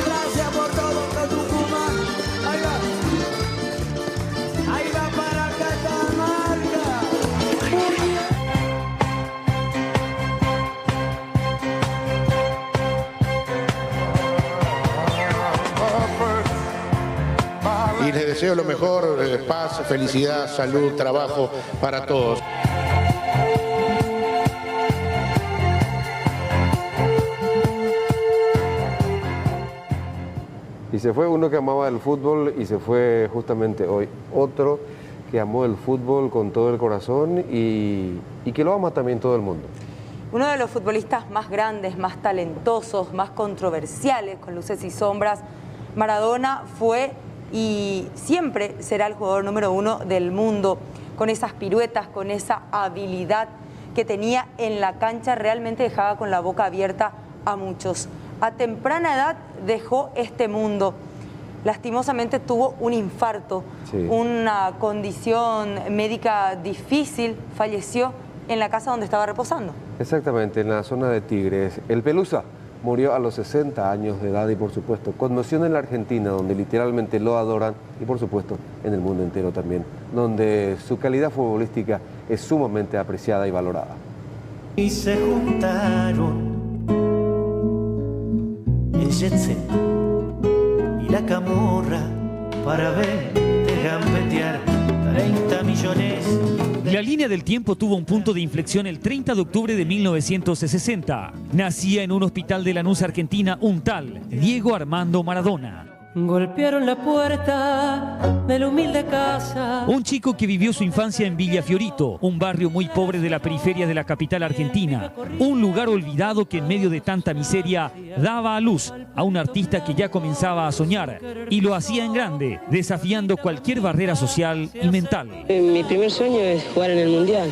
Gracias por todo, Tucumán. Ahí va. Ahí va para Catamarca. Y les deseo lo mejor, paz, felicidad, salud, trabajo para todos. Y se fue uno que amaba el fútbol y se fue justamente hoy otro que amó el fútbol con todo el corazón y que lo ama también todo el mundo. Uno de los futbolistas más grandes, más talentosos, más controversiales, con luces y sombras, Maradona fue y siempre será el jugador número 1 del mundo, con esas piruetas, con esa habilidad que tenía en la cancha, realmente dejaba con la boca abierta a muchos. A temprana edad dejó este mundo. Lastimosamente tuvo un infarto, una condición médica difícil, falleció en la casa donde estaba reposando. Exactamente, en la zona de Tigres. El Pelusa murió a los 60 años de edad y por supuesto conmoción en la Argentina, donde literalmente lo adoran, y por supuesto en el mundo entero también, donde su calidad futbolística es sumamente apreciada y valorada. Y se juntaron el jet set y la camorra para verte gambetear 30 millones. La línea del tiempo tuvo un punto de inflexión el 30 de octubre de 1960. Nacía en un hospital de Lanús, Argentina, un tal Diego Armando Maradona. Golpearon la puerta de la humilde casa. Un chico que vivió su infancia en Villa Fiorito, un barrio muy pobre de la periferia de la capital argentina. Un lugar olvidado que en medio de tanta miseria daba a luz a un artista que ya comenzaba a soñar y lo hacía en grande, desafiando cualquier barrera social y mental. Mi primer sueño es jugar en el Mundial.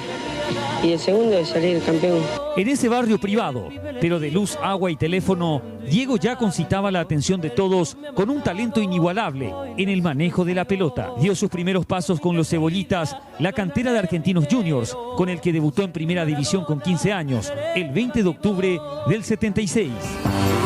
y el segundo es salir campeón. En ese barrio privado, pero de luz, agua y teléfono, Diego ya concitaba la atención de todos con un talento inigualable en el manejo de la pelota. Dio sus primeros pasos con los Cebollitas, la cantera de Argentinos Juniors, con el que debutó en Primera División con 15 años, el 20 de octubre del 76.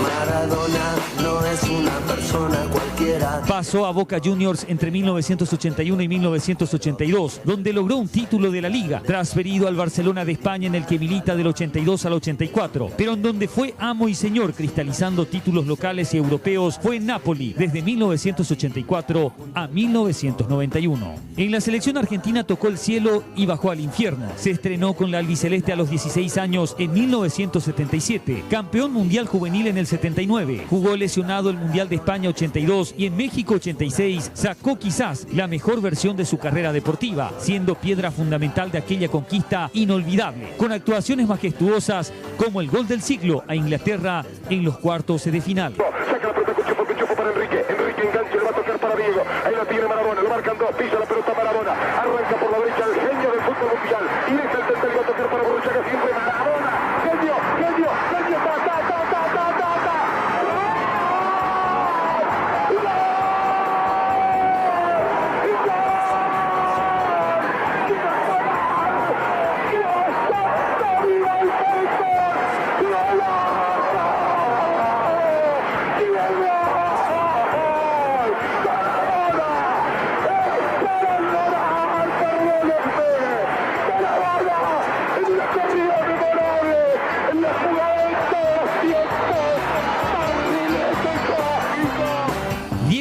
Maradona no es una persona cualquiera. Pasó a Boca Juniors entre 1981 y 1982, donde logró un título de la Liga, transferido al Barcelona de España, en el que milita del 82 al 84, pero en donde fue amo y señor, cristalizando títulos locales y europeos, fue en Napoli desde 1984 a 1991. En la selección argentina tocó el cielo y bajó al infierno. Se estrenó con la albiceleste a los 16 años en 1977, campeón mundial juvenil en el 79, jugó lesionado el Mundial de España 82 y en México 86 sacó quizás la mejor versión de su carrera deportiva, siendo piedra fundamental de aquella conquista inolvidable, con actuaciones majestuosas como el gol del siglo a Inglaterra en los cuartos de final. Saca la pelota, Cucho para Enrique engancha, le va a tocar para Diego, ahí la tiene Maradona, lo marcan dos, pisa la pelota Maradona, arranca por la derecha el genio del fútbol mundial, y deja el centro y va a tocar para Borruchaga, siempre Maradona, genio,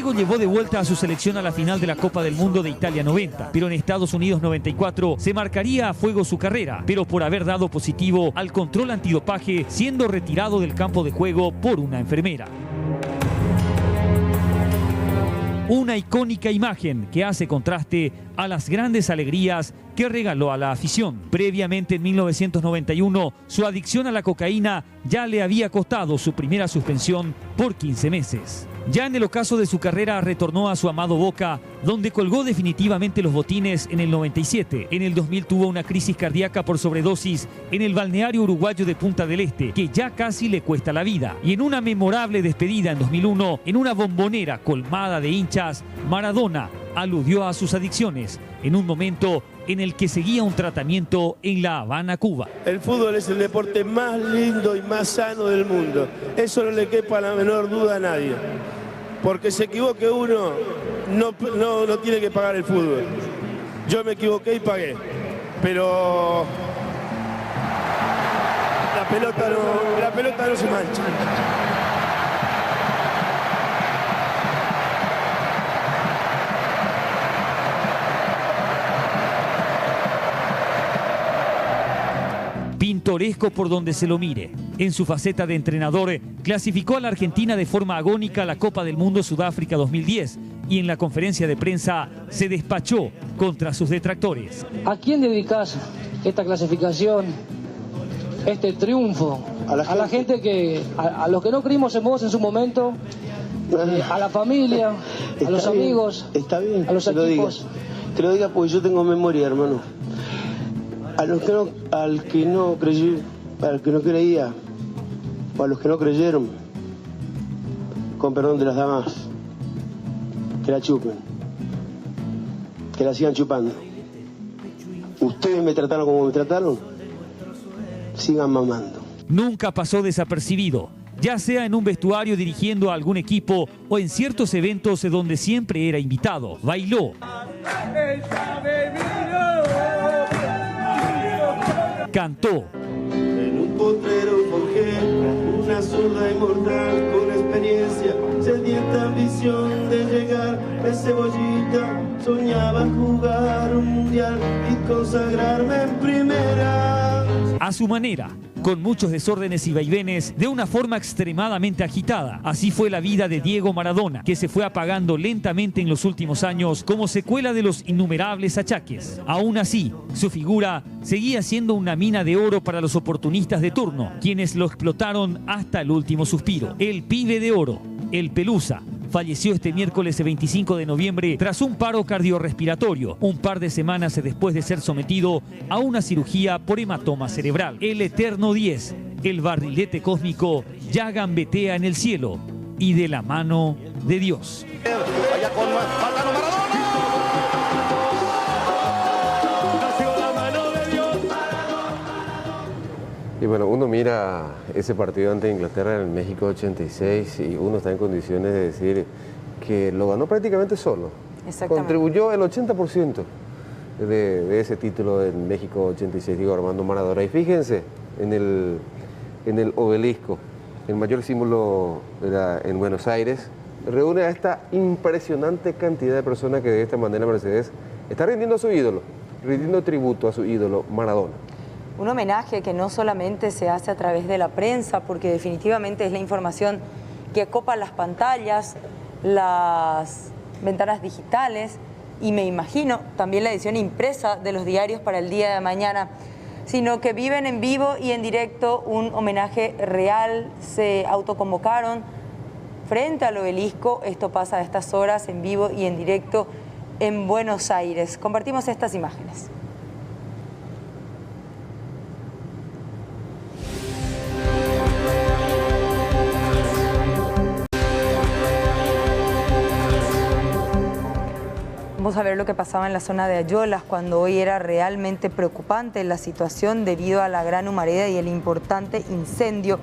Diego llevó de vuelta a su selección a la final de la Copa del Mundo de Italia 90, pero en Estados Unidos 94 se marcaría a fuego su carrera, pero por haber dado positivo al control antidopaje, siendo retirado del campo de juego por una enfermera. Una icónica imagen que hace contraste a las grandes alegrías que regaló a la afición. Previamente, en 1991, su adicción a la cocaína ya le había costado su primera suspensión por 15 meses. Ya en el ocaso de su carrera retornó a su amado Boca, donde colgó definitivamente los botines en el 97. En el 2000 tuvo una crisis cardíaca por sobredosis en el balneario uruguayo de Punta del Este, que ya casi le cuesta la vida. Y en una memorable despedida en 2001, en una bombonera colmada de hinchas, Maradona aludió a sus adicciones en un momento en el que seguía un tratamiento en La Habana, Cuba. El fútbol es el deporte más lindo y más sano del mundo. Eso no le quepa la menor duda a nadie. Porque se equivoque uno, no tiene que pagar el fútbol. Yo me equivoqué y pagué. Pero la pelota no se mancha. Pintoresco por donde se lo mire. En su faceta de entrenador, clasificó a la Argentina de forma agónica a la Copa del Mundo Sudáfrica 2010 y en la conferencia de prensa se despachó contra sus detractores. ¿A quién dedicas esta clasificación, este triunfo? A la gente que, a los que no creímos en vos en su momento, a la familia, a los amigos, está bien, a los equipos. Te lo diga porque yo tengo memoria, hermano. Al que no creía, o a los que no creyeron, con perdón de las damas, que la chupen, que la sigan chupando. Ustedes me trataron como me trataron, sigan mamando. Nunca pasó desapercibido, ya sea en un vestuario dirigiendo a algún equipo o en ciertos eventos donde siempre era invitado. Bailó, cantó, En un potrero forjé una zurda inmortal con experiencia, sedienta ambición de llegar a Cebollita. Soñaba jugar un mundial y consagrarme en primera. A su manera, con muchos desórdenes y vaivenes, de una forma extremadamente agitada. Así fue la vida de Diego Maradona, que se fue apagando lentamente en los últimos años como secuela de los innumerables achaques. Aún así, su figura seguía siendo una mina de oro para los oportunistas de turno, quienes lo explotaron hasta el último suspiro. El pibe de oro, el Pelusa, falleció este miércoles 25 de noviembre tras un paro cardiorrespiratorio, un par de semanas después de ser sometido a una cirugía por hematoma cerebral. El eterno 10, el barrilete cósmico, ya gambetea en el cielo y de la mano de Dios. Allá con Maradona. Y bueno, uno mira ese partido ante Inglaterra en el México 86 y uno está en condiciones de decir que lo ganó prácticamente solo. Exactamente. Contribuyó el 80% de ese título en México 86, digo, Armando Maradona. Y fíjense en el obelisco, el mayor símbolo en Buenos Aires, reúne a esta impresionante cantidad de personas que de esta manera Mercedes está rindiendo a su ídolo, rindiendo tributo a su ídolo Maradona. Un homenaje que no solamente se hace a través de la prensa, porque definitivamente es la información que copa las pantallas, las ventanas digitales y me imagino también la edición impresa de los diarios para el día de mañana, sino que viven en vivo y en directo un homenaje real. Se autoconvocaron frente al obelisco. Esto pasa a estas horas en vivo y en directo en Buenos Aires. Compartimos estas imágenes. Vamos a ver lo que pasaba en la zona de Ayolas cuando hoy era realmente preocupante la situación debido a la gran humareda y el importante incendio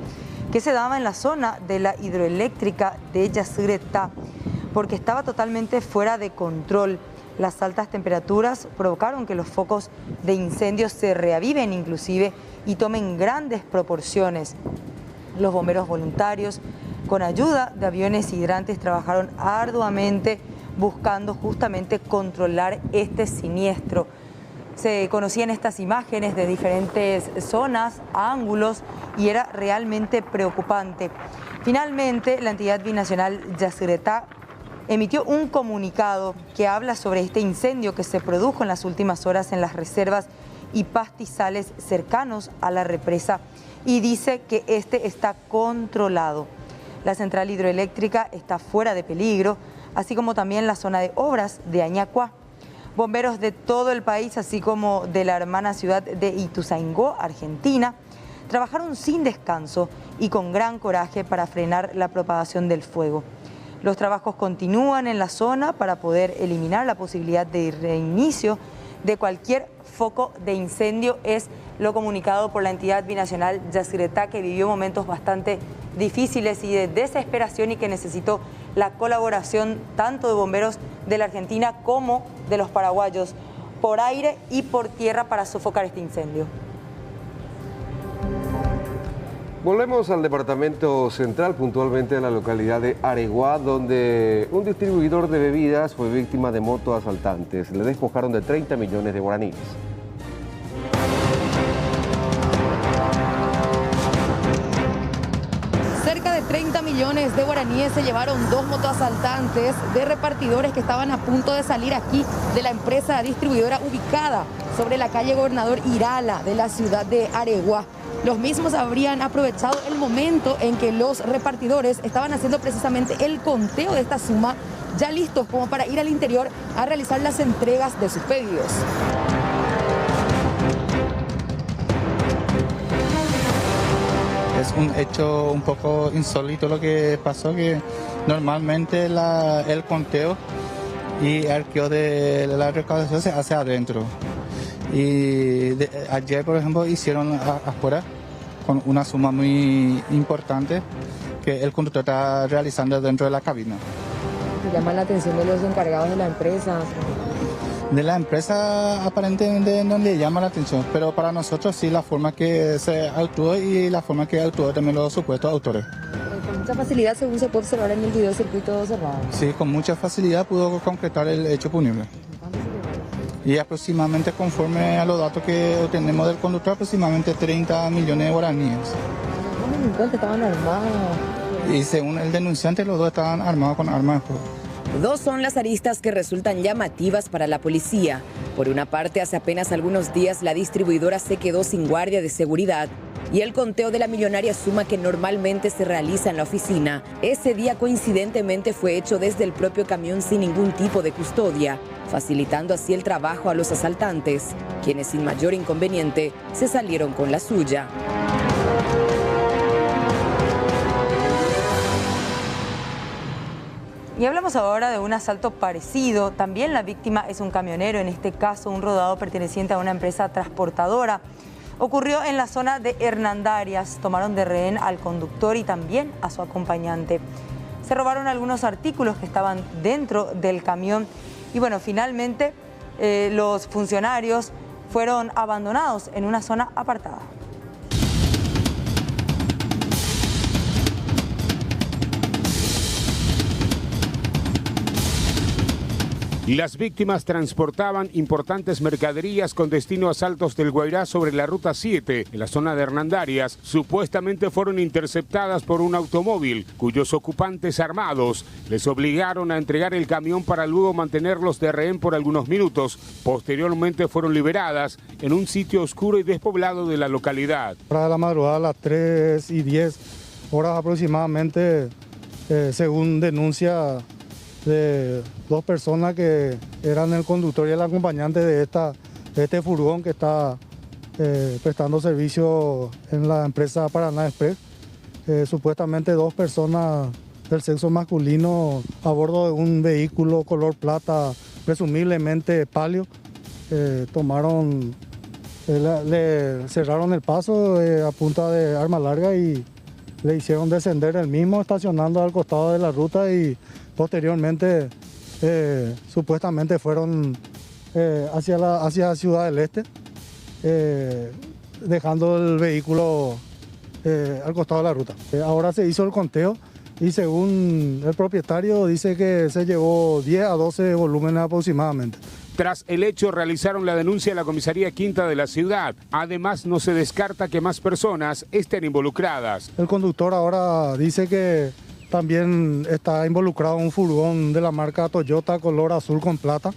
que se daba en la zona de la hidroeléctrica de Yacyretá, porque estaba totalmente fuera de control. Las altas temperaturas provocaron que los focos de incendio se reaviven inclusive y tomen grandes proporciones. Los bomberos voluntarios, con ayuda de aviones hidrantes, trabajaron arduamente buscando justamente controlar este siniestro. Se conocían estas imágenes de diferentes zonas, ángulos, y era realmente preocupante. Finalmente, la entidad binacional Yacyretá emitió un comunicado que habla sobre este incendio que se produjo en las últimas horas en las reservas y pastizales cercanos a la represa y dice que este está controlado. La central hidroeléctrica está fuera de peligro, así como también la zona de obras de Añacuá. Bomberos de todo el país, así como de la hermana ciudad de Ituzaingó, Argentina, trabajaron sin descanso y con gran coraje para frenar la propagación del fuego. Los trabajos continúan en la zona para poder eliminar la posibilidad de reinicio de cualquier foco de incendio, es lo comunicado por la entidad binacional Yacyretá, que vivió momentos bastante difíciles y de desesperación y que necesitó la colaboración tanto de bomberos de la Argentina como de los paraguayos por aire y por tierra para sofocar este incendio. Volvemos al departamento central, puntualmente a la localidad de Areguá, donde un distribuidor de bebidas fue víctima de motoasaltantes. Le despojaron de 30 millones de guaraníes. Cerca de 30 millones de guaraníes se llevaron dos motoasaltantes de repartidores que estaban a punto de salir aquí de la empresa distribuidora ubicada sobre la calle Gobernador Irala de la ciudad de Areguá. Los mismos habrían aprovechado el momento en que los repartidores estaban haciendo precisamente el conteo de esta suma, ya listos como para ir al interior a realizar las entregas de sus pedidos. Es un hecho un poco insólito lo que pasó, que normalmente el conteo y el arqueo de la recaudación se hace adentro. Y ayer, por ejemplo, hicieron afuera con una suma muy importante que el conductor está realizando dentro de la cabina. Llama la atención de los encargados de la empresa. De la empresa aparentemente no le llama la atención, pero para nosotros sí la forma que se actuó y la forma que actuó también los supuestos autores. Con mucha facilidad, según se puede observar en el video, circuito cerrado. Sí, con mucha facilidad pudo concretar el hecho punible. Y aproximadamente, conforme a los datos que obtenemos del conductor, aproximadamente 30 millones de guaraníes. Los delincuentes estaban armados. Y según el denunciante, los dos estaban armados con armas de fuego. Dos son las aristas que resultan llamativas para la policía. Por una parte, hace apenas algunos días la distribuidora se quedó sin guardia de seguridad y el conteo de la millonaria suma que normalmente se realiza en la oficina, ese día coincidentemente fue hecho desde el propio camión sin ningún tipo de custodia, facilitando así el trabajo a los asaltantes, quienes sin mayor inconveniente se salieron con la suya. Y hablamos ahora de un asalto parecido. También la víctima es un camionero, en este caso un rodado perteneciente a una empresa transportadora. Ocurrió en la zona de Hernandarias. Tomaron de rehén al conductor y también a su acompañante. Se robaron algunos artículos que estaban dentro del camión. Y bueno, finalmente los funcionarios fueron abandonados en una zona apartada. Las víctimas transportaban importantes mercaderías con destino a Saltos del Guairá sobre la Ruta 7, en la zona de Hernandarias. Supuestamente fueron interceptadas por un automóvil, cuyos ocupantes armados les obligaron a entregar el camión para luego mantenerlos de rehén por algunos minutos. Posteriormente fueron liberadas en un sitio oscuro y despoblado de la localidad. Para la madrugada a las 3:10 horas aproximadamente, según denuncia de dos personas que eran el conductor y el acompañante de este furgón que está prestando servicio en la empresa Paraná Express. Supuestamente dos personas del sexo masculino a bordo de un vehículo color plata, presumiblemente palio, le cerraron el paso a punta de arma larga y le hicieron descender el mismo, estacionando al costado de la ruta, y posteriormente supuestamente fueron hacia Ciudad del Este, dejando el vehículo al costado de la ruta. Ahora se hizo el conteo y según el propietario dice que se llevó 10 a 12 volúmenes aproximadamente. Tras el hecho realizaron la denuncia a la comisaría quinta de la ciudad. Además, no se descarta que más personas estén involucradas. El conductor ahora dice que también está involucrado un furgón de la marca Toyota color azul con plata,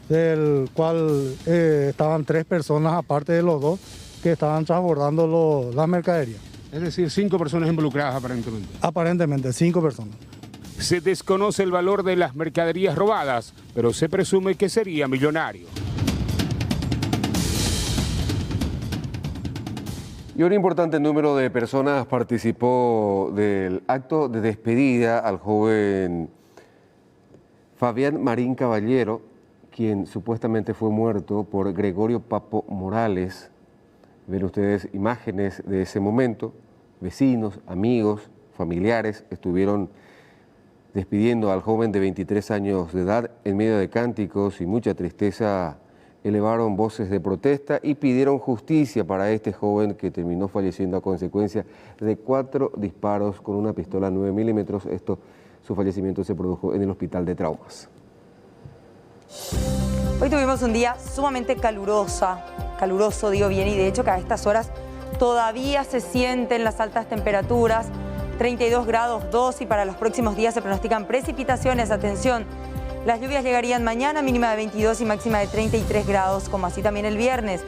del cual estaban 3 personas aparte de los 2 que estaban transbordando las mercaderías. Es decir, 5 personas involucradas aparentemente. Aparentemente, 5 personas. Se desconoce el valor de las mercaderías robadas, pero se presume que sería millonario. Y un importante número de personas participó del acto de despedida al joven Fabián Marín Caballero, quien supuestamente fue muerto por Gregorio Papo Morales. Ven ustedes imágenes de ese momento. Vecinos, amigos, familiares estuvieron despidiendo al joven de 23 años de edad. En medio de cánticos y mucha tristeza, elevaron voces de protesta y pidieron justicia para este joven que terminó falleciendo a consecuencia de 4 disparos con una pistola 9 milímetros. Su fallecimiento se produjo en el hospital de traumas. Hoy tuvimos un día sumamente caluroso, digo bien, y de hecho que a estas horas todavía se sienten las altas temperaturas, 32 grados 2, y para los próximos días se pronostican precipitaciones. Atención, las lluvias llegarían mañana, mínima de 22 y máxima de 33 grados, como así también el viernes.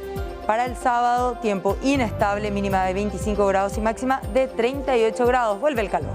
Para el sábado, tiempo inestable, mínima de 25 grados y máxima de 38 grados. Vuelve el calor.